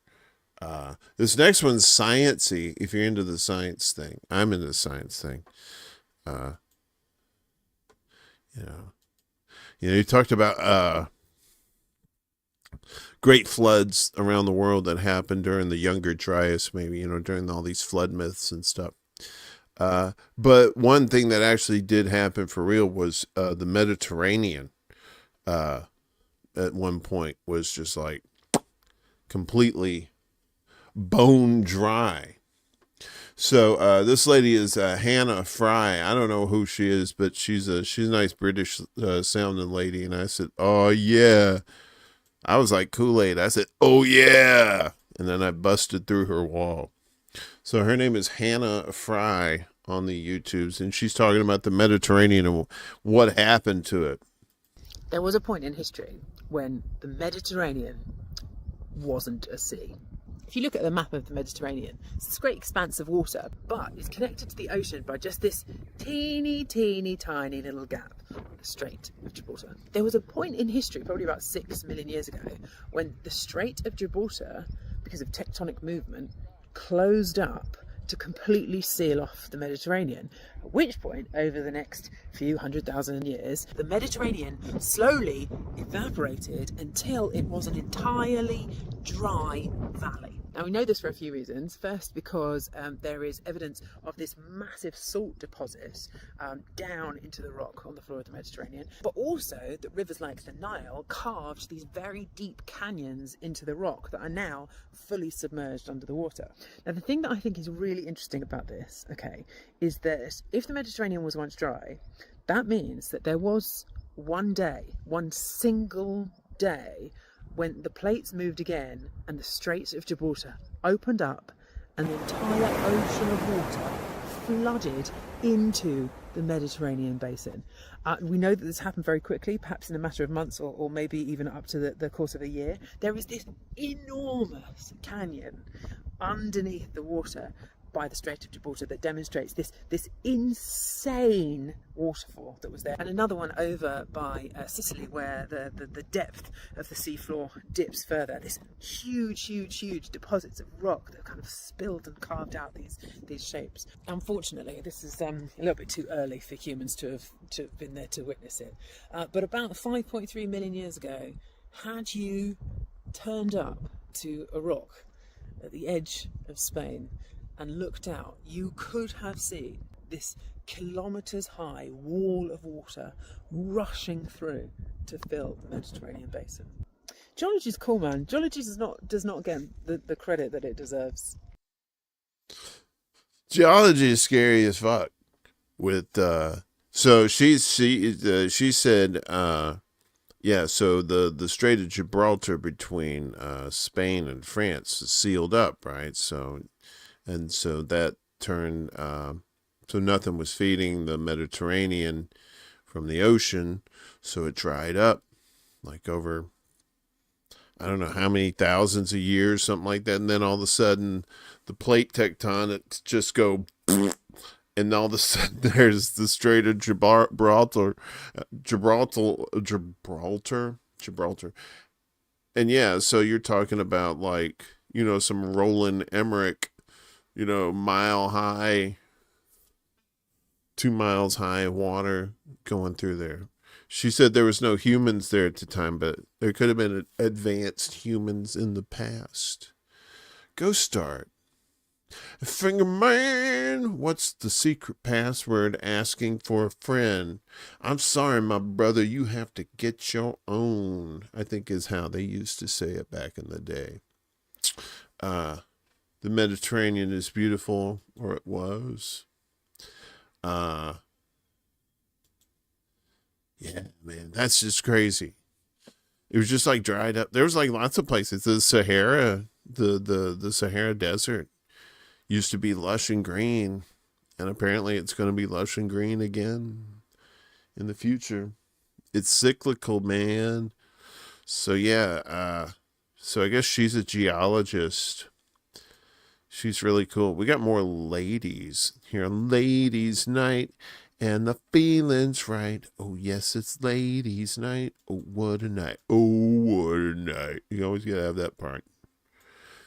This next one's sciencey. If you're into the science thing, I'm into the science thing. You know, you talked about great floods around the world that happened during the Younger Dryas, maybe, during all these flood myths and stuff. But one thing that actually did happen for real was the Mediterranean at one point was just like completely bone dry. So this lady is Hannah Fry. I don't know who she is, but she's a nice British sounding lady. And I said, "Oh yeah." I was like Kool-Aid. I said, "Oh yeah," and then I busted through her wall. So her name is Hannah Fry on the YouTubes, and she's talking about the Mediterranean and what happened to it. There was a point in history when the Mediterranean wasn't a sea. If you look at the map of the Mediterranean, it's this great expanse of water, but it's connected to the ocean by just this teeny tiny little gap, the Strait of Gibraltar. There was a point in history, probably about 6 million years ago, when the Strait of Gibraltar, because of tectonic movement, closed up to completely seal off the Mediterranean. At which point, over the next few 100,000 years, the Mediterranean slowly evaporated until it was an entirely dry valley. Now we know this for a few reasons. First, because there is evidence of this massive salt deposit down into the rock on the floor of the Mediterranean, but also that rivers like the Nile carved these very deep canyons into the rock that are now fully submerged under the water. Now the thing that I think is really interesting about this, okay, is that if the Mediterranean was once dry, that means that there was one single day, when the plates moved again and the Strait of Gibraltar opened up and the entire ocean of water flooded into the Mediterranean basin. We know that this happened very quickly, perhaps in a matter of months or maybe even up to the course of a year. There is this enormous canyon underneath the water by the Strait of Gibraltar that demonstrates this insane waterfall that was there, and another one over by Sicily where the depth of the seafloor dips further. This huge deposits of rock that kind of spilled and carved out these shapes. Unfortunately, this is a little bit too early for humans to have been there to witness it. But about 5.3 million years ago, had you turned up to a rock at the edge of Spain and looked out, you could have seen this kilometres high wall of water rushing through to fill the Mediterranean basin. Geology is cool, man. Geology does not get the credit that it deserves. Geology is scary as fuck. With so she said so the Strait of Gibraltar between Spain and France is sealed up, right? So that turned so nothing was feeding the Mediterranean from the ocean, so it dried up like over I don't know how many thousands of years, something like that, and then all of a sudden the plate tectonics just go and all of a sudden there's the Strait of Gibraltar. And yeah, so you're talking about like, some Roland Emmerich, mile high, 2 miles high water going through there. She said there was no humans there at the time, but there could have been advanced humans in the past. Go start. Finger man, what's the secret password asking for a friend? I'm sorry, my brother, you have to get your own, I think is how they used to say it back in the day. The Mediterranean is beautiful, or it was. Yeah, man, that's just crazy. It was just like dried up. There was like lots of places. The Sahara, the Sahara Desert used to be lush and green, and apparently it's going to be lush and green again in the future. It's cyclical, man. So yeah, so I guess she's a geologist. She's really cool. We got more ladies here on Ladies Night, and the feeling's right. Oh yes, it's Ladies Night. Oh what a night. Oh what a night. You always gotta have that part.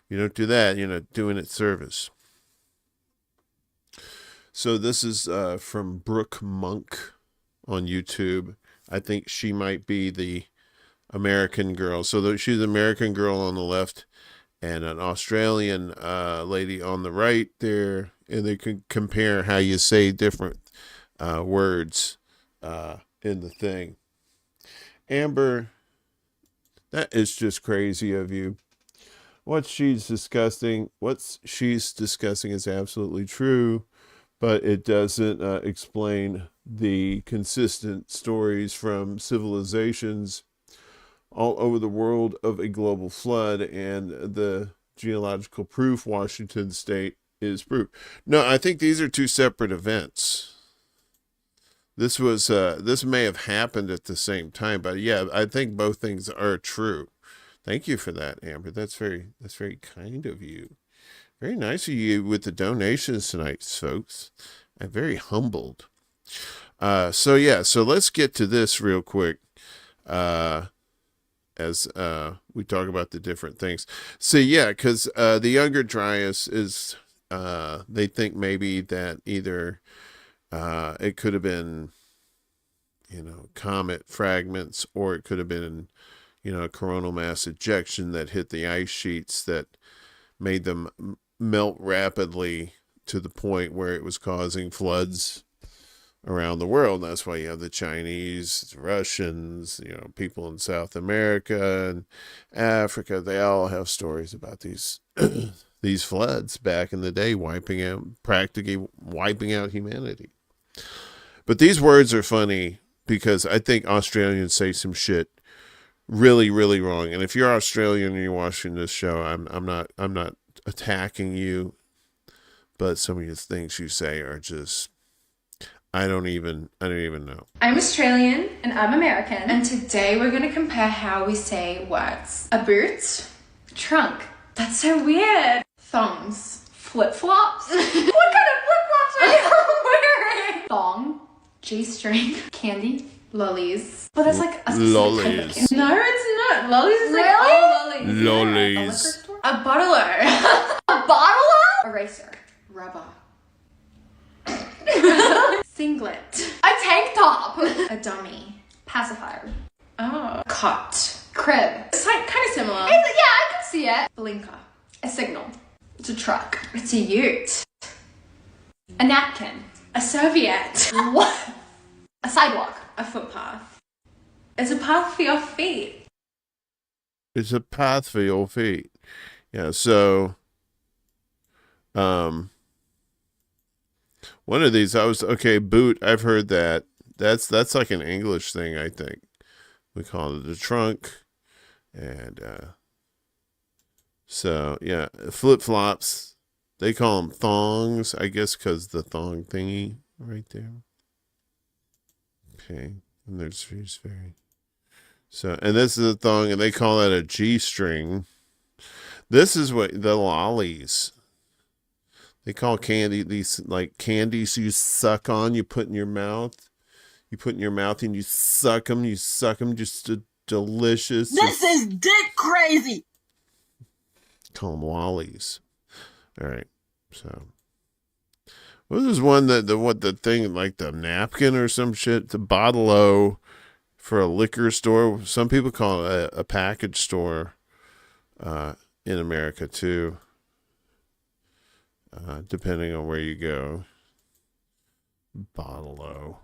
you don't do that, you're not doing it service. So this is from Brooke Monk on YouTube. I think she might be the American girl. So she's an American girl on the left and an Australian lady on the right there. And they can compare how you say different words in the thing. Amber, that is just crazy of you. What she's discussing is absolutely true, but it doesn't explain the consistent stories from civilizations all over the world of a global flood and the geological proof Washington State is proof. No, I think these are two separate events. This may have happened at the same time, but yeah, I think both things are true. Thank you for that, Amber. That's very kind of you. Very nice of you with the donations tonight, folks. I'm very humbled. So let's get to this real quick. As we talk about the different things. So yeah, because the Younger Dryas is, they think maybe that either it could have been, comet fragments, or it could have been, coronal mass ejection that hit the ice sheets that made them melt rapidly to the point where it was causing floods around the world. That's why you have the Chinese, the Russians, people in South America and Africa. They all have stories about these these floods back in the day, practically wiping out humanity. But these words are funny because I think Australians say some shit really, really wrong. And if you're Australian and you're watching this show, I'm not attacking you, but some of the things you say are just, I don't even know. I'm Australian and I'm American, and today we're gonna compare how we say words. A boot, trunk. That's so weird. Thongs, flip-flops. What kind of flip-flops are you wearing? Thong, G-string, candy, lollies. Well, that's like a specific type of candy. No, it's not. Lollies is like all lollies. Lollies. A bottler. A bottler? Eraser. Rubber. Singlet. A tank top. A dummy. Pacifier. Oh. Cot. Crib. It's like kind of similar. Yeah, I can see it. Blinker. A signal. It's a truck. It's a ute. A napkin. A serviette. What? A sidewalk. A footpath. It's a path for your feet. It's a path for your feet. Yeah, so one of these boot, I've heard that. That's like an English thing, I think. We call it a trunk. And so yeah, flip-flops, they call them thongs, I guess, because the thong thingy right there. Okay, and there's very so, and this is a thong, and they call that a G-string. This is what the lollies, they call candy, these like candies you suck on, you put in your mouth, and you suck them, just delicious. This is dick crazy. Call them lollies. All right, so what is one that the thing like the napkin or some shit, the bottle-o for a liquor store? Some people call it a package store in America too, depending on where you go. Bottle-o.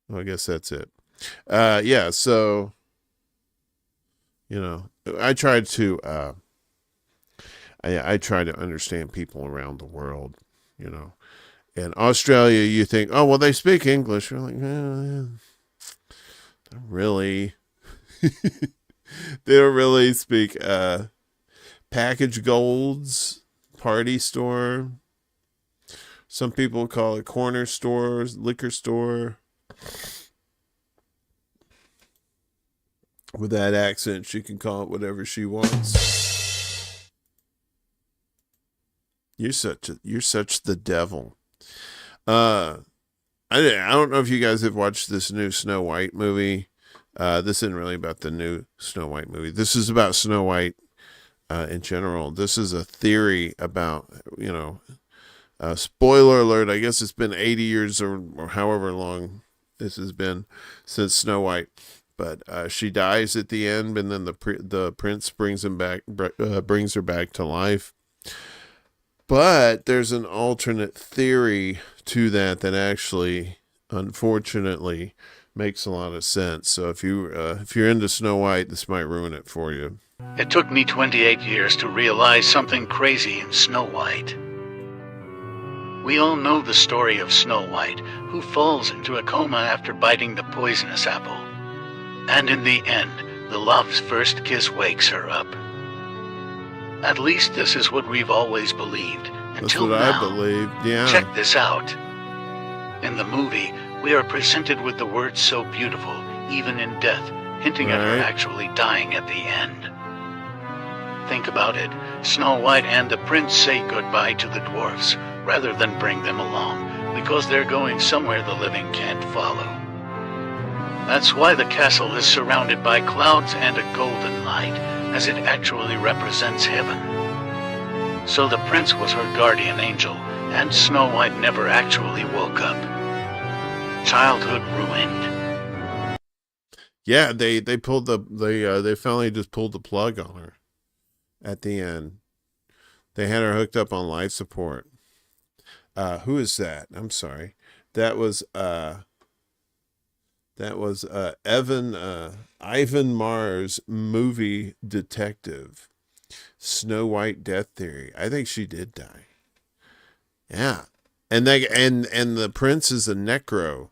Well, I guess that's it. Yeah, so I tried to I try to understand people around the world, And Australia, you think, oh, well, they speak English. You're like, not really. They don't really speak package golds, party store. Some people call it corner stores, liquor store. With that accent, she can call it whatever she wants. You're such the devil. I don't know if you guys have watched this new Snow White movie. This isn't really about the new Snow White movie. This is about Snow White in general. This is a theory about, spoiler alert, I guess it's been 80 years or however long this has been since Snow White. But she dies at the end, and then the prince brings her back to life. But there's an alternate theory to that actually, unfortunately, makes a lot of sense. So if you're into Snow White, this might ruin it for you. It took me 28 years to realize something crazy in Snow White. We all know the story of Snow White, who falls into a coma after biting the poisonous apple. And in the end, the love's first kiss wakes her up. At least this is what we've always believed. Until That's what now. I believed, yeah. Check this out. In the movie, we are presented with the words so beautiful, even in death, hinting at her Right. actually dying at the end. Think about it. Snow White and the prince say goodbye to the dwarfs, rather than bring them along, because they're going somewhere the living can't follow. That's why the castle is surrounded by clouds and a golden light, as it actually represents heaven. So the prince was her guardian angel, and Snow White never actually woke up. Childhood ruined. Yeah, they finally just pulled the plug on her at the end. They had her hooked up on life support. Who is that? I'm sorry. That was Ivan Mars, movie detective. Snow White death theory. I think she did die. Yeah. And the prince is a necro,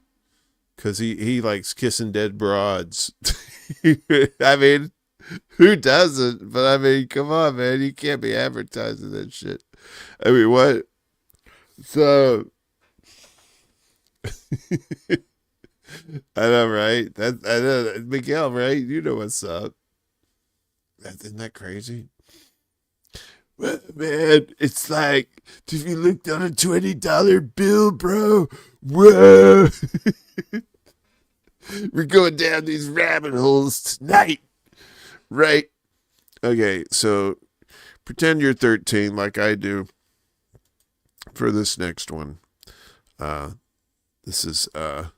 because he likes kissing dead broads. I mean, who doesn't? But I mean, come on, man. You can't be advertising that shit. I mean, what? So I know, right? I know, Miguel, right? You know what's up. Isn't that crazy? Well, man, it's like if you looked on a $20 bill, bro. Whoa. We're going down these rabbit holes tonight. Right? Okay, so pretend you're 13 like I do for this next one. This is I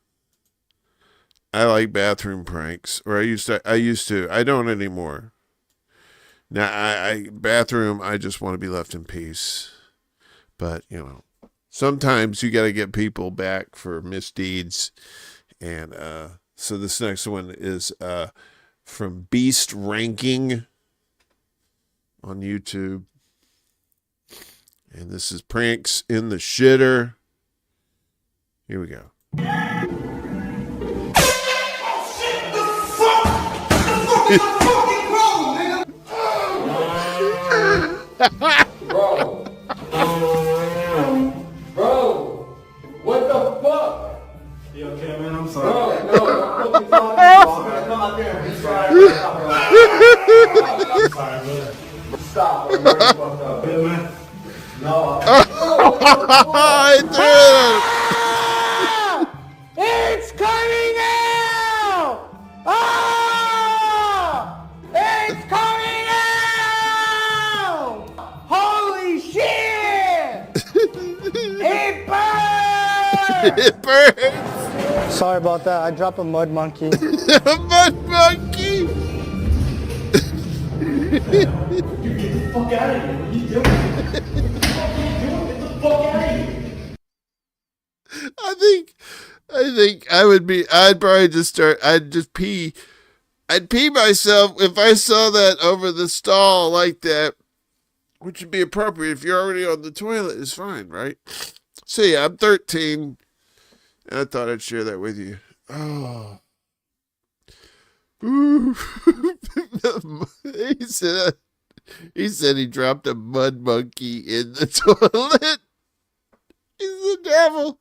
like bathroom pranks, or I used to. I don't anymore. Now bathroom, I just want to be left in peace. But, sometimes you got to get people back for misdeeds. And so this next one is from Beast Ranking on YouTube. And this is Pranks in the Shitter. Here we go. Bro. Bro. What the fuck? You okay, man? I'm sorry. Bro, no, what the fuck man? Come out there and be sorry. I'm sorry, brother. Stop, bro. You're fucked up. Good, man. No. It's coming out! Ah! It's coming out! Holy shit! It burns! It burns! Sorry about that. I dropped a mud monkey. A mud monkey! Get the fuck out of here. What are you doing? What are you doing? Get the fuck out of here. I think I'd probably just start, I'd pee myself if I saw that over the stall like that, which would be appropriate if you're already on the toilet, is fine, right? So yeah, I'm 13, and I thought I'd share that with you. Oh. Ooh. He said he dropped a mud monkey in the toilet. He's the devil.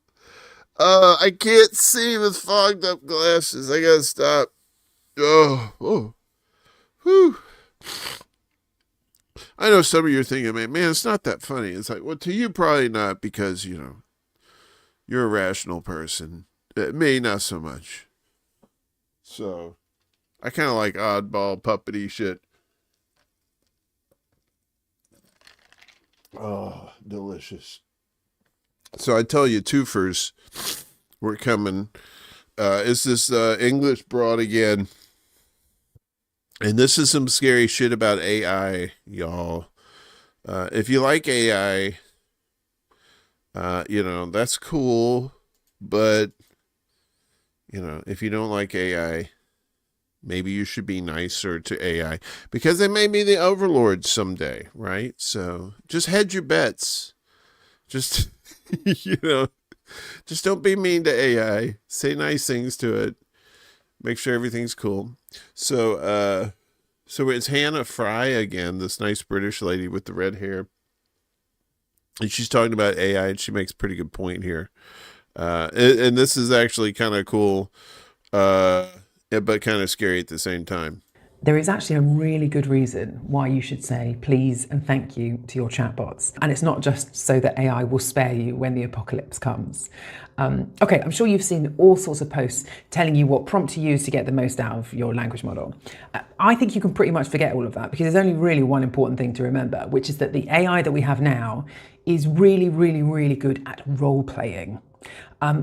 I can't see with fogged up glasses. I gotta stop. Oh. Whew. I know some of you are thinking, man, it's not that funny. It's like, well, to you, probably not, because, you're a rational person. Me, not so much. So, I kind of like oddball puppety shit. Oh, delicious. So I tell you, twofers, we're coming. Is this English broad again? And this is some scary shit about AI, y'all. If you like AI, that's cool. But, if you don't like AI, maybe you should be nicer to AI because they may be the overlords someday, right? So just hedge your bets. Just, just don't be mean to AI. Say nice things to it. Make sure everything's cool. So it's Hannah Fry again, this nice British lady with the red hair. And she's talking about AI, and she makes a pretty good point here. And this is actually kind of cool, but kind of scary at the same time. There is actually a really good reason why you should say please and thank you to your chatbots. And it's not just so that AI will spare you when the apocalypse comes. Okay, I'm sure you've seen all sorts of posts telling you what prompt to use to get the most out of your language model. I think you can pretty much forget all of that because there's only really one important thing to remember, which is that the AI that we have now is really, really, really good at role playing.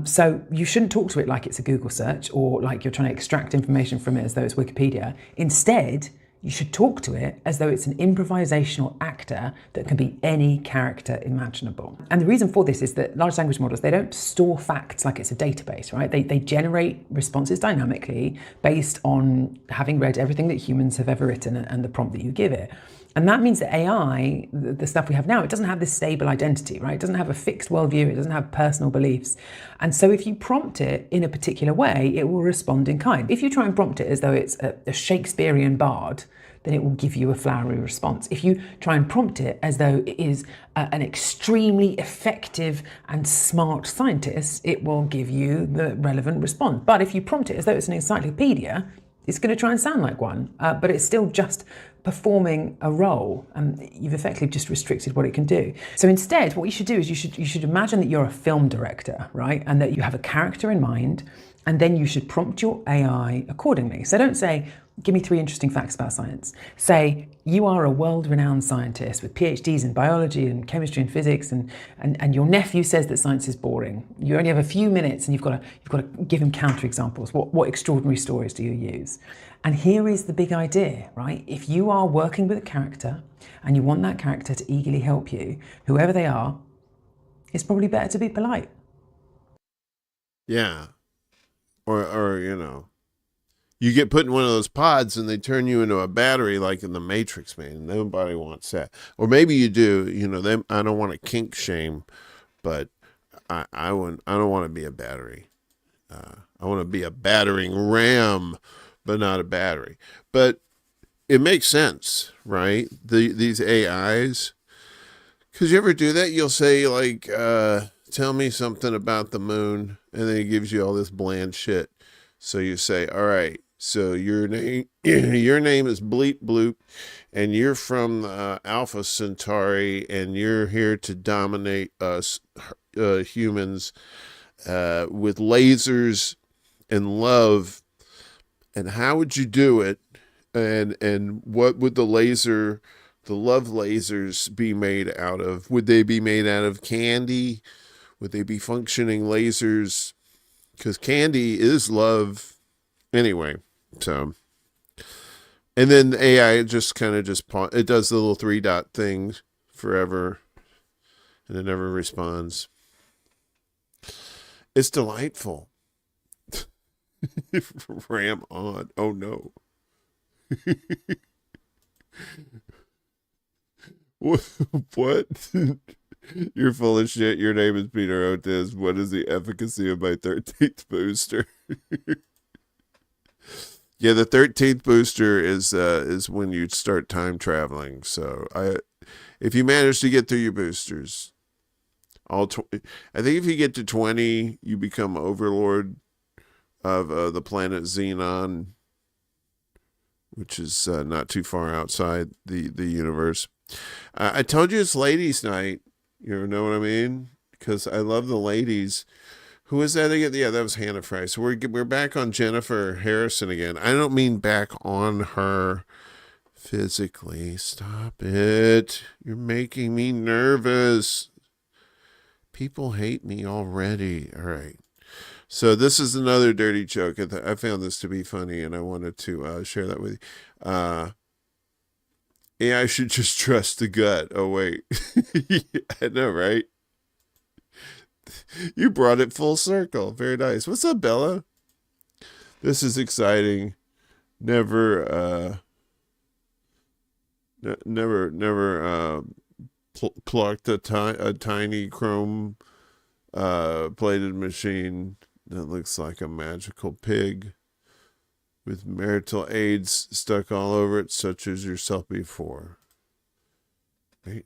So you shouldn't talk to it like it's a Google search or like you're trying to extract information from it as though it's Wikipedia. Instead, you should talk to it as though it's an improvisational actor that can be any character imaginable. And the reason for this is that large language models, they don't store facts like it's a database, right? They generate responses dynamically based on having read everything that humans have ever written and the prompt that you give it. And that means that AI, the stuff we have now, it doesn't have this stable identity, right? It doesn't have a fixed worldview, it doesn't have personal beliefs. And so if you prompt it in a particular way, it will respond in kind. If you try and prompt it as though it's a Shakespearean bard, then it will give you a flowery response. If you try and prompt it as though it is an extremely effective and smart scientist, it will give you the relevant response. But if you prompt it as though it's an encyclopedia, it's going to try and sound like one, but it's still just performing a role, and you've effectively just restricted what it can do. So instead, what you should do is you should imagine that you're a film director, right? And that you have a character in mind, and then you should prompt your AI accordingly. So don't say, give me 3 interesting facts about science. Say, you are a world-renowned scientist with PhDs in biology and chemistry and physics, and your nephew says that science is boring. You only have a few minutes and you've got to give him counterexamples. What extraordinary stories do you use? And here is the big idea, right? If you are working with a character and you want that character to eagerly help you, whoever they are, it's probably better to be polite. Yeah. Or you get put in one of those pods and they turn you into a battery like in the Matrix, man. Nobody wants that. Or maybe you do, I don't want to kink shame, but I don't want to be a battery. I want to be a battering ram, but not a battery. But it makes sense, right? These AIs, because you ever do that? You'll say like, tell me something about the moon, and then it gives you all this bland shit. So you say, all right, so your name is Bleep Bloop, and you're from Alpha Centauri, and you're here to dominate us humans with lasers and love. And how would you do it? And what would the love lasers be made out of? Would they be made out of candy? Would they be functioning lasers? Because candy is love anyway. So, and then AI just it does the little 3-dot thing forever, and it never responds. It's delightful. Ram on. Oh no. What? You're full of shit. Your name is Peter Otis. What is the efficacy of my 13th booster? Yeah, the 13th booster is when you start time traveling. So if you manage to get through your boosters, I think if you get to 20, you become overlord of the planet Xenon, which is not too far outside the universe. I told you it's ladies' night. You know what I mean? Because I love the ladies Who was that again? Yeah, that was Hannah Fry. So we're back on Jennifer Harrison again. I don't mean back on her physically. Stop it. You're making me nervous. People hate me already. All right. So this is another dirty joke. I found this to be funny, and I wanted to share that with you. AI should just trust the gut. Oh, wait. I know, right? You brought it full circle. Very nice. What's up, Bella? This is exciting. Never plucked a tiny chrome plated machine that looks like a magical pig with marital aids stuck all over it, such as yourself before.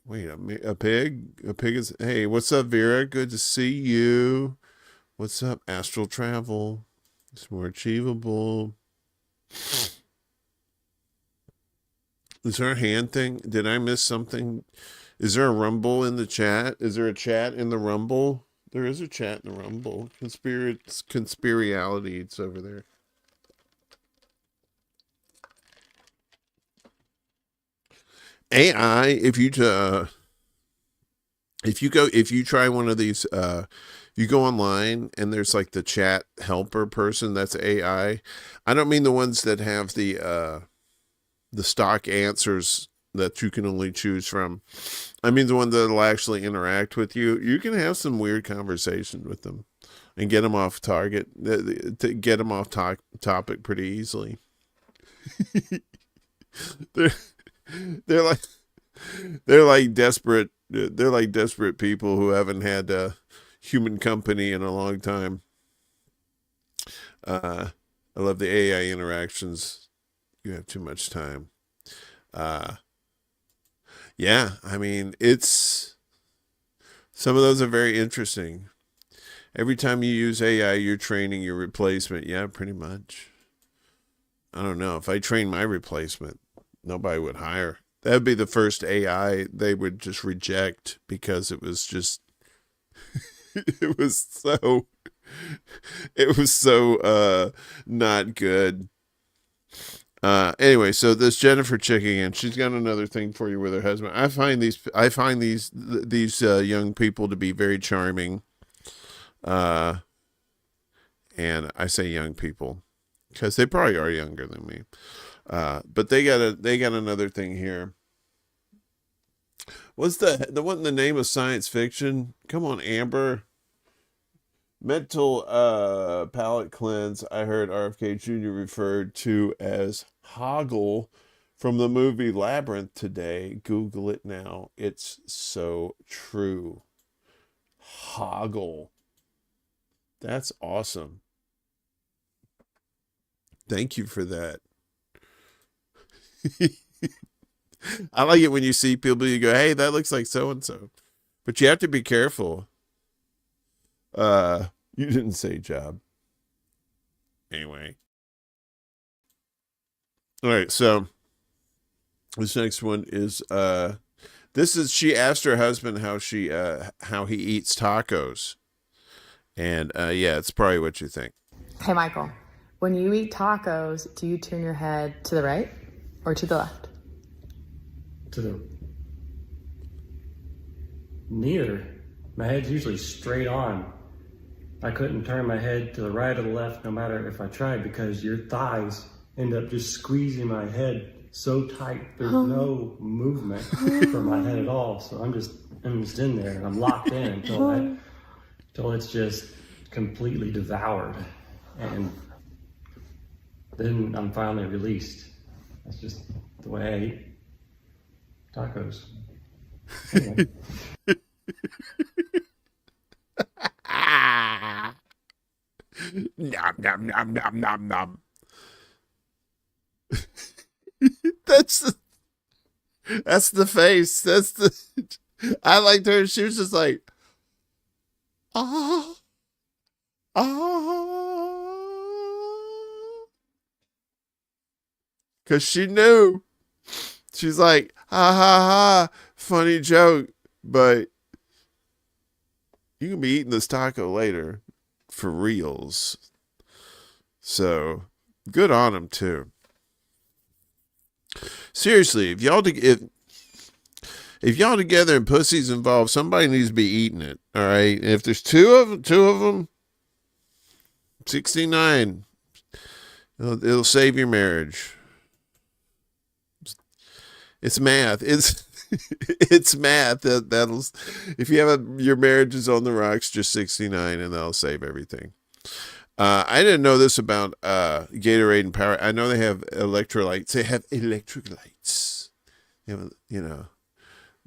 Wait, a pig? A pig is... Hey, what's up, Vera? Good to see you. What's up, Astral Travel? It's more achievable. Is there a hand thing? Did I miss something? Is there a rumble in the chat? Is there a chat in the rumble? There is a chat in the rumble. Conspiriality, it's over there. AI, if you try one of these, you go online and there's like the chat helper person, that's AI. I don't mean the ones that have the stock answers that you can only choose from. I mean the one that'll actually interact with you. You can have some weird conversation with them and get them off target, to get them off topic pretty easily. They're like desperate people who haven't had human company in a long time. I love the AI interactions. You have too much time. Yeah, I mean, some of those are very interesting. Every time you use AI, you're training your replacement. Yeah, pretty much. I don't know. If I train my replacement, nobody would hire. That would be the first AI they would just reject because it was just, it was so not good. Anyway, so this Jennifer chick again, she's got another thing for you with her husband. I find these young people to be very charming. And I say young people because they probably are younger than me. But they got another thing here. What's the one in the name of science fiction? Come on, Amber. Mental palate cleanse. I heard RFK Jr. referred to as Hoggle from the movie Labyrinth today. Google it now. It's so true. Hoggle. That's awesome. Thank you for that. I like it when you see people, you go, hey, that looks like so-and-so. But you have to be careful. You didn't say job. Anyway. All right, so this next one is she asked her husband how he eats tacos. And yeah, it's probably what you think. Hey, Michael, when you eat tacos, do you turn your head to the right or to the left? Neither. My head's usually straight on. I couldn't turn my head to the right or the left no matter if I tried because your thighs end up just squeezing my head so tight. There's no movement from my head at all. So I'm just in there and I'm locked in until it's just completely devoured. And then I'm finally released. That's just the way I eat tacos. Anyway. Nom nom nom nom nom nom. That's the face. I liked her. She was just like, ah. Because she knew. She's like, ha ha ha, funny joke, but you can be eating this taco later. for reals. So good on them too. Seriously, if y'all together and pussy's involved, somebody needs to be eating it. All right. And if there's two of them, 69. It'll save your marriage. It's math. It's math. That'll, if you have your marriage is on the rocks, just 69, and that'll save everything. I didn't know this about Gatorade and Power. I know they have electrolytes. They have electric lights. You know,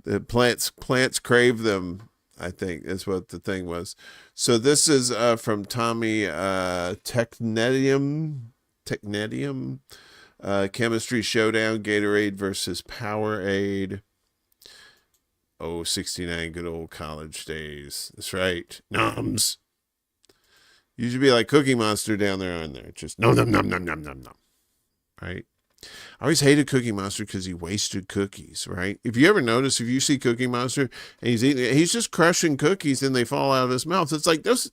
the plants crave them. I think is what the thing was. So this is from Tommy Technetium, Chemistry Showdown, Gatorade versus Powerade. Oh, 69, good old college days. That's right. Noms. You should be like Cookie Monster down there on there. Just nom, nom, nom, nom, nom, nom, nom. Right? I always hated Cookie Monster because he wasted cookies, right? If you ever notice, if you see Cookie Monster and he's just crushing cookies and they fall out of his mouth, it's like those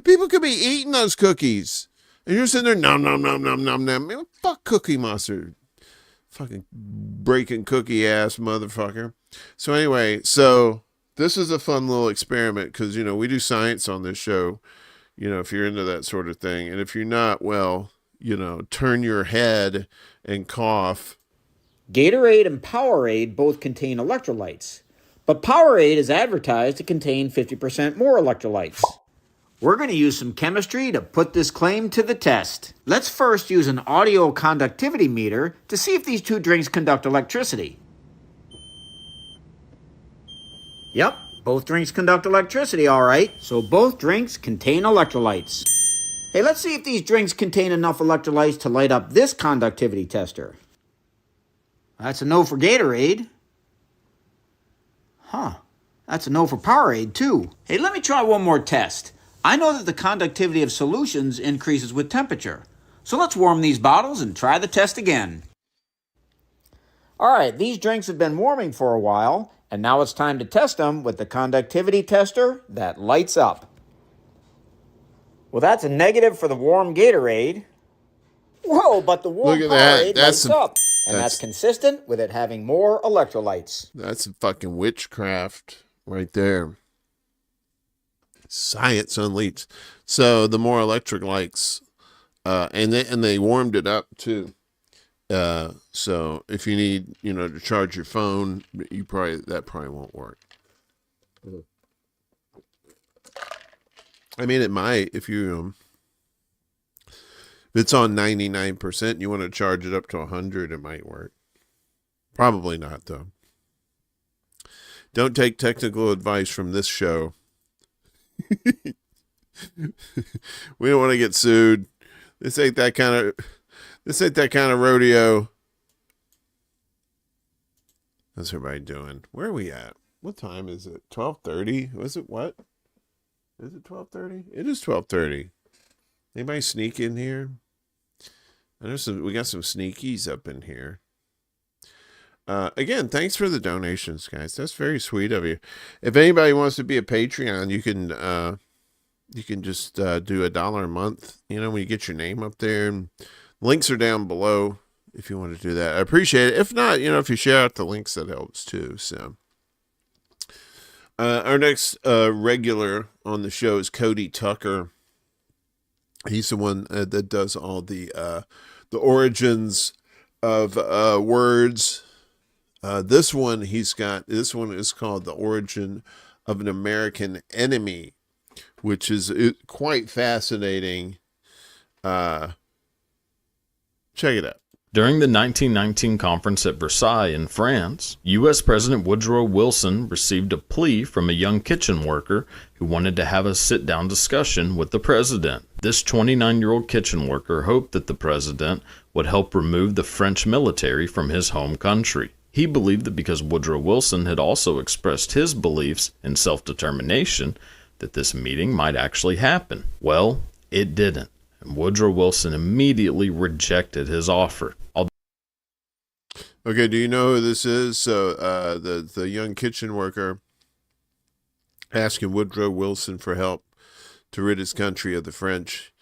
people could be eating those cookies. And you're sitting there, nom, nom, nom, nom, nom, nom. Man, fuck Cookie Monster. Fucking breaking cookie ass motherfucker. So anyway, this is a fun little experiment because, we do science on this show, if you're into that sort of thing. And if you're not, well, turn your head and cough. Gatorade and Powerade both contain electrolytes, but Powerade is advertised to contain 50% more electrolytes. We're going to use some chemistry to put this claim to the test. Let's first use an audio conductivity meter to see if these two drinks conduct electricity. Yep, both drinks conduct electricity, all right. So both drinks contain electrolytes. Hey, let's see if these drinks contain enough electrolytes to light up this conductivity tester. That's a no for Gatorade. Huh. That's a no for Powerade, too. Hey, let me try one more test. I know that the conductivity of solutions increases with temperature. So let's warm these bottles and try the test again. All right, these drinks have been warming for a while, and now it's time to test them with the conductivity tester that lights up. Well, that's a negative for the warm Gatorade. Whoa, but the warm Powerade lights up. And that's consistent with it having more electrolytes. That's fucking witchcraft right there. Science unleashed. So the more electrolytes, and they warmed it up too. So if you need, to charge your phone, that probably won't work. I mean, it might if it's on 99% and you want to charge it up to 100, it might work. Probably not, though. Don't take technical advice from this show. We don't want to get sued. This ain't that kind of rodeo. How's everybody doing? Where are we at? What time is it? 12:30? Was it what? Is it 12:30? It is 12:30. Anybody sneak in here? I know we got some sneakies up in here. Again, thanks for the donations, guys. That's very sweet of you. If anybody wants to be a Patreon, you can just do $1 a month. When you get your name up there, and links are down below if you want to do that. I appreciate it. If not, if you share out the links, that helps too. So. Our next regular on the show is Cody Tucker. He's the one that does all the origins of words. This one is called The Origin of an American Enemy, which is quite fascinating. Check it out. During the 1919 conference at Versailles in France, U.S. President Woodrow Wilson received a plea from a young kitchen worker who wanted to have a sit-down discussion with the president. This 29-year-old kitchen worker hoped that the president would help remove the French military from his home country. He believed that because Woodrow Wilson had also expressed his beliefs in self-determination, that this meeting might actually happen. Well, it didn't. And Woodrow Wilson immediately rejected his offer. Okay, do you know who this is? So the young kitchen worker asking Woodrow Wilson for help to rid his country of the French,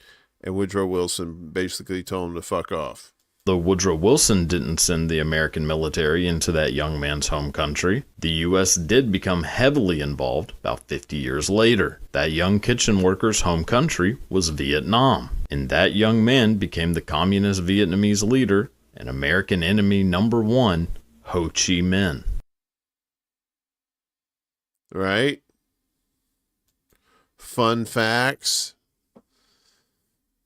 and Woodrow Wilson basically told him to fuck off. Though Woodrow Wilson didn't send the American military into that young man's home country, the U.S. did become heavily involved about 50 years later. That young kitchen worker's home country was Vietnam, and that young man became the communist Vietnamese leader and American enemy number one, Ho Chi Minh. Right? Fun facts.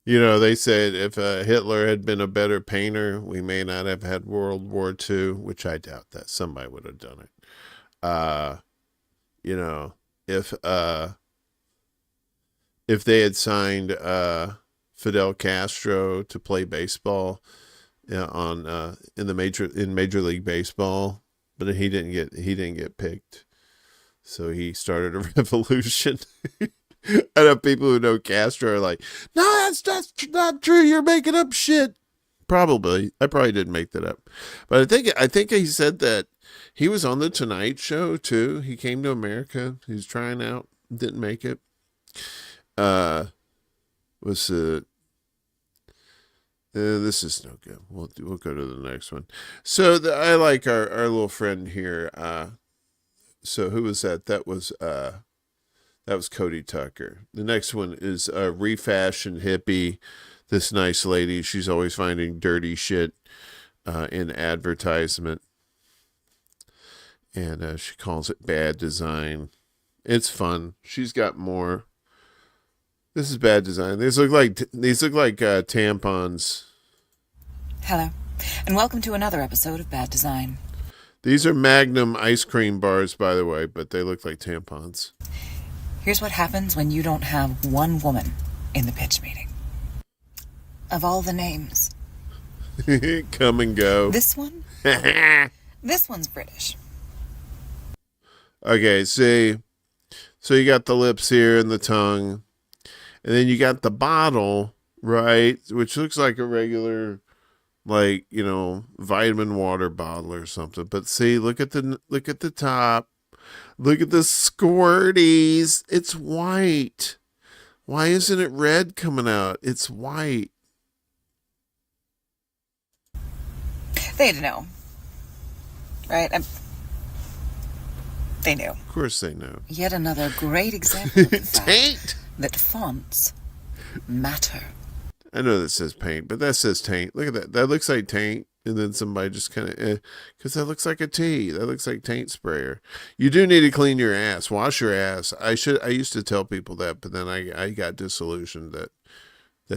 You know, they said if Hitler had been a better painter, we may not have had World War II, which I doubt that. Somebody would have done it. You know, if they had signed Fidel Castro to play baseball in Major League Baseball, but he didn't get picked, so he started a revolution. I know people who know Castro are like, no, that's not true. You're making up shit. Probably. I probably didn't make that up. But I think he said that he was on the Tonight Show too. He came to America. He was trying out. Didn't make it. This is no good. We'll go to the next one. So I like our little friend here. So who was that? That was Cody Tucker. The next one is a refashion hippie. This nice lady. She's always finding dirty shit in advertisement. And she calls it bad design. It's fun. She's got more. This is bad design. These look like tampons. Hello, and welcome to another episode of Bad Design. These are Magnum ice cream bars, by the way, but they look like tampons. Here's what happens when you don't have one woman in the pitch meeting. Of all the names. Come and go. This one? This one's British. Okay, see. So you got the lips here and the tongue. And then you got the bottle, right? Which looks like a regular, like, you know, vitamin water bottle or something. But see, look at the top. Look at the squirties. It's white. Why isn't it red coming out? It's white. They'd know. Right? They knew. Of course they know. Yet another great example of the fact that fonts matter. I know that says paint, but that says taint. Look at that. That looks like taint. And then somebody just kind of, because that looks like a T. That looks like taint sprayer. You do need to clean your ass. Wash your ass. I used to tell people that, but then I got disillusioned that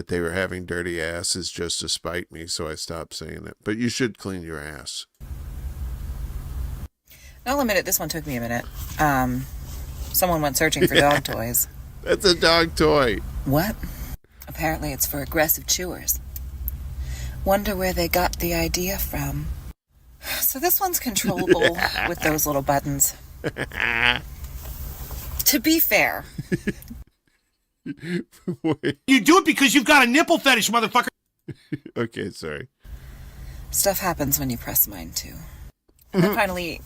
they were having dirty asses just to spite me, so I stopped saying it. But you should clean your ass. I'll admit it, this one took me a minute. Someone went searching for dog toys. That's a dog toy. What? Apparently it's for aggressive chewers. Wonder where they got the idea from. So this one's controllable with those little buttons. To be fair. You do it because you've got a nipple fetish, motherfucker. Okay, sorry. Stuff happens when you press mine too. And then finally,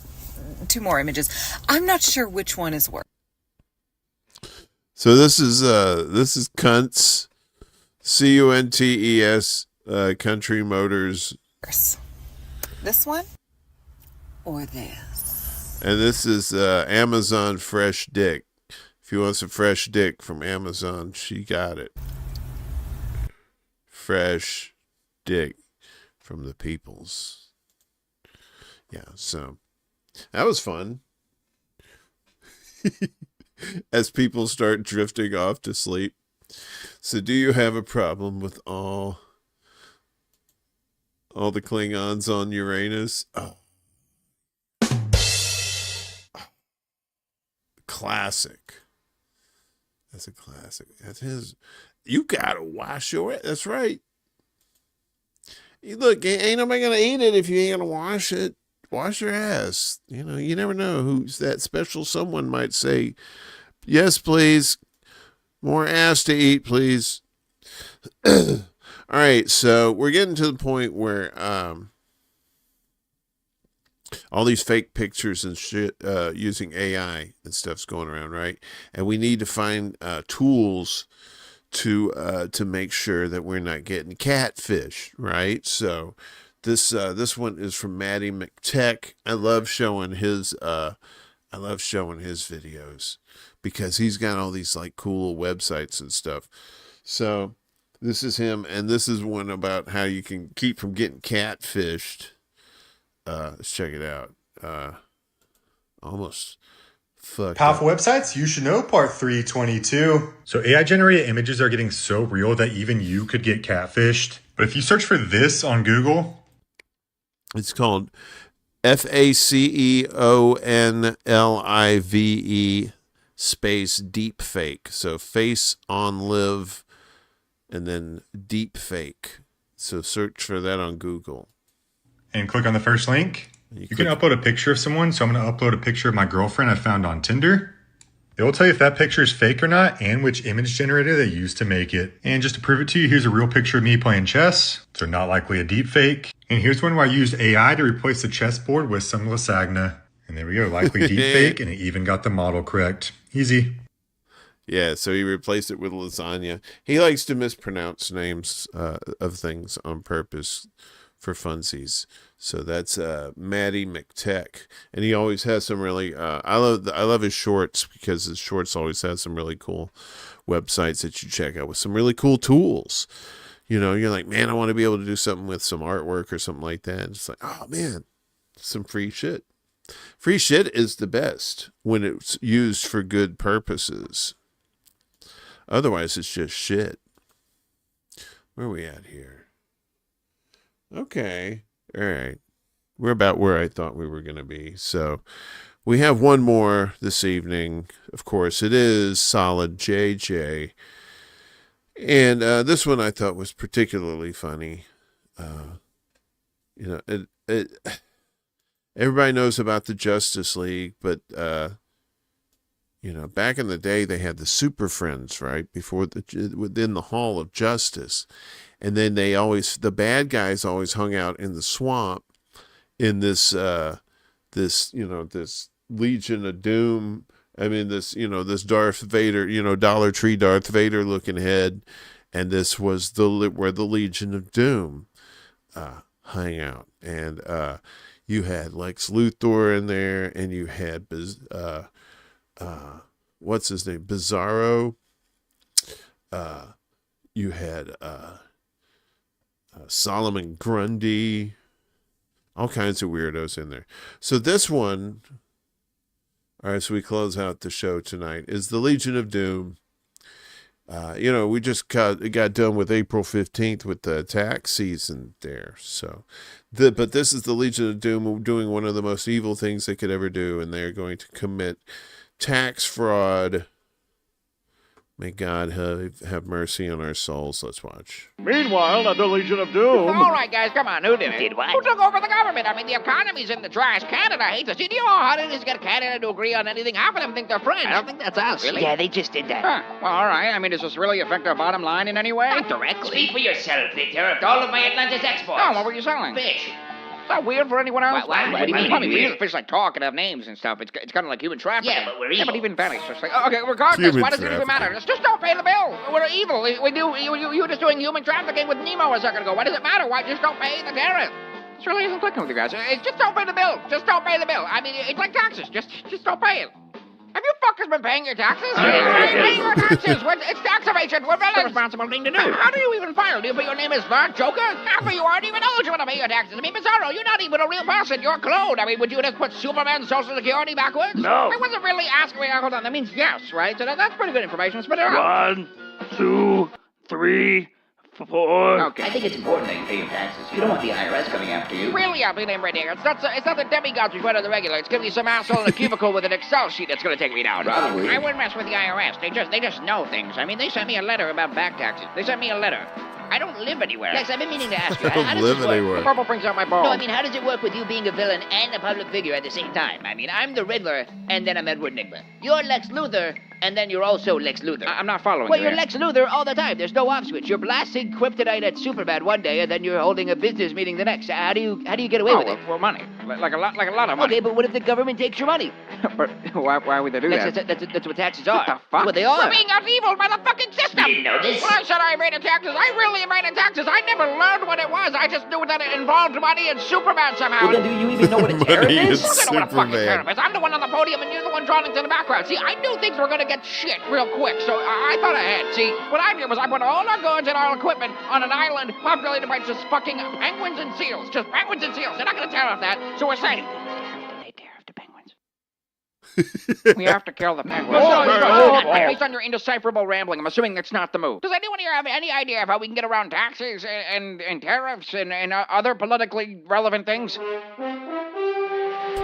2 more images. I'm not sure which one is worse. So this is Cunts, CUNTES, Country Motors. This one or this? And this is Amazon Fresh Dick. If you want some fresh dick from Amazon, she got it. Fresh dick from the peoples. Yeah, so that was fun. As people start drifting off to sleep. So do you have a problem with all the Klingons on Uranus? Oh. Classic. That's a classic. That's his. You gotta wash your ass. That's right. Look, ain't nobody gonna eat it if you ain't gonna wash it. Wash your ass. You know, you never know who's that special someone might say, yes, please. More ass to eat, please. All right, so we're getting to the point where all these fake pictures and shit using AI and stuff's going around, right? And we need to find tools to make sure that we're not getting catfish, right? So this one is from Maddie McTech. I love showing his videos because he's got all these like cool websites and stuff. So this is him, and this is one about how you can keep from getting catfished. Let's check it out. Almost fucked Powerful up. websites you should know, part 322. So AI generated images are getting so real that even you could get catfished. But if you search for this on Google, it's called FACEONLIVE space deep fake. So face on live and then deep fake. So search for that on Google. and click on the first link, you can upload a picture of someone. So I'm going to upload a picture of my girlfriend I found on Tinder. It will tell you if that picture is fake or not and which image generator they used to make it. And just to prove it to you, here's a real picture of me playing chess. So not likely a deep fake. And here's one where I used AI to replace the chessboard with some lasagna. And there we go, likely deep fake, and it even got the model correct. Easy. Yeah, so he replaced it with lasagna. He likes to mispronounce names of things on purpose for funsies. So that's Maddie McTech, and he always has some really. I love his shorts because his shorts always have some really cool websites that you check out with some really cool tools. You know, you're like, man, I want to be able to do something with some artwork or something like that. And it's like, oh man, some free shit. Free shit is the best when it's used for good purposes. Otherwise, it's just shit. Where are we at here? Okay. All right. We're about where I thought we were going to be. So we have one more this evening. Of course, it is Solid JJ. And this one I thought was particularly funny. You know, everybody knows about the Justice League, but you know, back in the day, they had the Super Friends, right? Within the Hall of Justice. And then the bad guys always hung out in the swamp in this Legion of Doom. I mean, this Darth Vader, Dollar Tree Darth Vader looking head. And this was where the Legion of Doom hung out. And you had Lex Luthor in there, and you had what's his name? Bizarro. You had Solomon Grundy, all kinds of weirdos in there. So this one, all right, so we close out the show tonight, is the Legion of Doom. We just got done with April 15th with the tax season there. So, but this is the Legion of Doom doing one of the most evil things they could ever do, and they're going to commit tax fraud. May God have mercy on our souls. Let's watch. Meanwhile, at the Legion of Doom... All right, guys, come on. Who did it? Did what? Who took over the government? I mean, the economy's in the trash. Canada hates us. Do you know how hard it is to get Canada to agree on anything? Half of them think they're French. I don't think that's us. Really? Yeah, they just did that. Huh. Well, all right. I mean, does this really affect our bottom line in any way? Not directly. Speak for yourself, Peter. All of my Atlantis exports. Oh, what were you selling? Fish. Is that weird for anyone else? What do you mean? I mean, fish like talk and have names and stuff. It's kind of like human trafficking. Yeah, but we're Yeah, evil. but even Venice just like, okay, regardless, Human why does it even matter? Just don't pay the bill. We're evil. You were just doing human trafficking with Nemo a second ago. Why does it matter? Why just don't pay the tariff? This really isn't clicking with you guys. It's just don't pay the bill. Just don't pay the bill. I mean, it's like taxes. Just don't pay it. Have you fuckers been paying your taxes? Pay your taxes. It's tax evasion. We're villains. It's the responsible thing to do. How do you even file? Do you put your name as the Joker? Half of you aren't even eligible to pay your taxes. I mean, Bizarro, you're not even a real person. You're a clone. I mean, would you just put Superman's Social Security backwards? No. I wasn't really asking. Hold on. That means yes, right? So that's pretty good information. Spit it out. 1, 2, 3, 4. Okay. I think it's important that you pay your taxes. You don't want the IRS coming after you. Really, I'll be named right here. It's not the demigods we fight on the regular. It's gonna be some asshole in a cubicle with an Excel sheet that's gonna take me down. Probably. I wouldn't mess with the IRS. They just know things. I mean, they sent me a letter about back taxes. They sent me a letter. I don't live anywhere. Yes, I've been meaning to ask you. I don't how does live this work? anywhere. Purple brings out my balls. No, I mean, how does it work with you being a villain and a public figure at the same time? I mean, I'm the Riddler, and then I'm Edward Nigma. You're Lex Luthor, and then you're also Lex Luthor. I'm not following Well, you you're here. Lex Luthor all the time. There's no off switch. You're blasting kryptonite at Superman one day, and then you're holding a business meeting the next. How do you get away with it? For money. Like a lot of money. Okay, but what if the government takes your money? But why would they do that? That's what taxes are. What the fuck? What they are. We're being outeviled by the fucking system. You know this? When I said I evaded taxes, I really evaded taxes. I never learned what it was. I just knew that it involved money and Superman somehow. Well, then do you even know what a tariff is? Of course I know what a fucking tariff is. I'm the one on the podium, and you're the one drawn into the background. See, I knew things were gonna get shit real quick, so I thought ahead. See, what I did was I put all our goods and our equipment on an island populated by just fucking penguins and seals. Just penguins and seals. They're not gonna tariff that, so we're safe. We have to kill the penguins. Based on your indecipherable rambling, I'm assuming that's not the move. Does anyone here have any idea of how we can get around taxes and tariffs and other politically relevant things?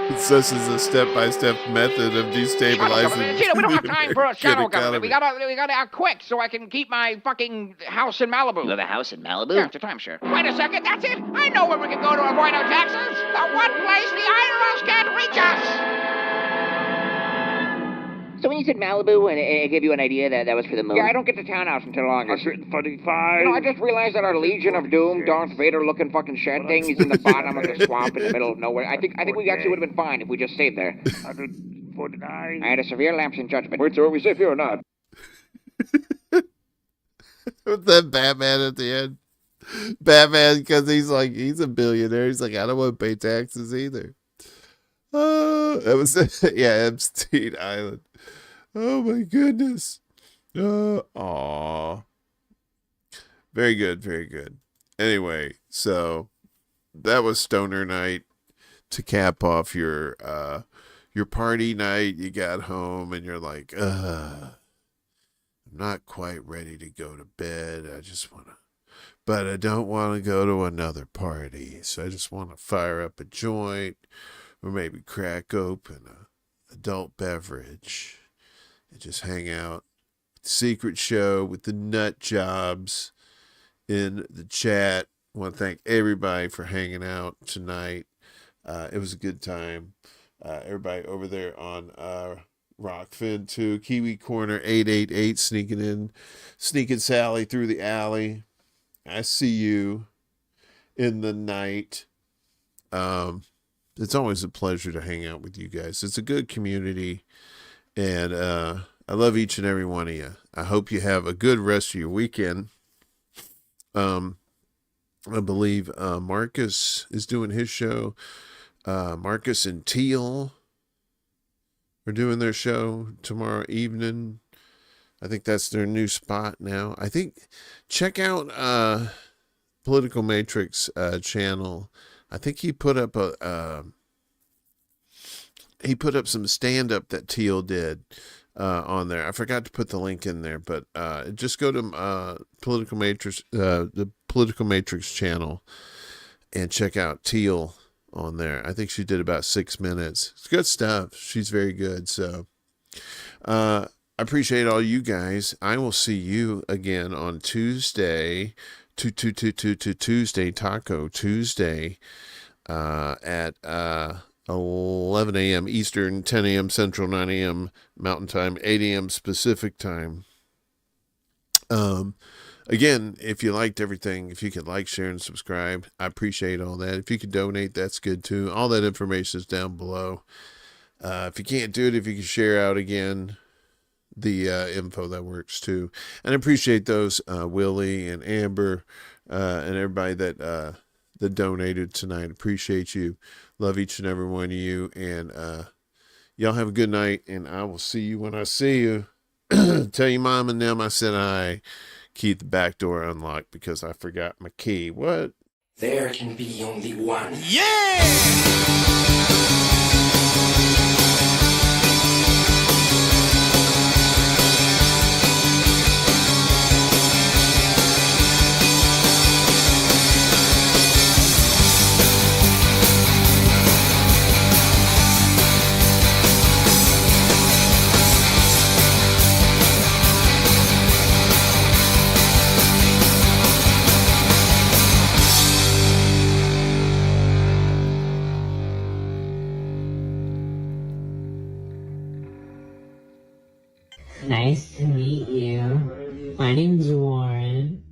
This is a step-by-step method of destabilizing. Gina, we don't have time for a shadow Good government. economy. We gotta act quick so I can keep my fucking house in Malibu. You have a house in Malibu? Yeah, it's a timeshare. Wait a second, that's it. I know where we can go to avoid our taxes. The one place the IRS can't reach us. So when you said Malibu, and it gave you an idea that was for the moon? Yeah, I don't get to townhouse until August. 135. You know, I just realized that our Legion of Doom, Darth Vader-looking fucking shed thing is in the bottom of the swamp in the middle of nowhere. I think we actually would have been fine if we just stayed there. 149. I had a severe lapse in judgment. Wait, so are we safe here or not? With that Batman at the end. Batman, because he's a billionaire. He's like, I don't want to pay taxes either. That was, Epstein Island. Oh my goodness. Aw. Very good, very good. Anyway, so that was Stoner Night to cap off your party night. You got home and you're like, I'm not quite ready to go to bed. But I don't want to go to another party. So I just want to fire up a joint or maybe crack open an adult beverage and just hang out. Secret show with the nut jobs in the chat. I want to thank everybody for hanging out tonight. It was a good time. Everybody over there on Rockfin too. Kiwi Corner 888 sneaking Sally through the alley. I see you in the night. It's always a pleasure to hang out with you guys. It's a good community, and I love each and every one of you. I hope you have a good rest of your weekend. I believe Marcus is doing his show. Marcus and Teal are doing their show tomorrow evening. I think that's their new spot now. I think check out Political Matrix channel. I think he put up some stand-up that Teal did on there. I forgot to put the link in there, but just go to Political Matrix, the Political Matrix channel, and check out Teal on there. I think she did about 6 minutes. It's good stuff. She's very good. So I appreciate all you guys. I will see you again on Tuesday. Tuesday, Taco Tuesday, at 11 a.m. Eastern, 10 a.m. Central, 9 a.m. Mountain Time, 8 a.m. Pacific Time. Again, if you liked everything, if you could like, share, and subscribe, I appreciate all that. If you could donate, that's good too. All that information is down below. If you can't do it, if you can share out again the info, that works too. And I appreciate those Willie and Amber and everybody that donated tonight. Appreciate you. Love each and every one of you. And y'all have a good night, and I will see you when I see you. Tell your mom and them I said hi. Keep the back door unlocked because I forgot my key. What? There can be only one. Nice to meet you. My name's Warren.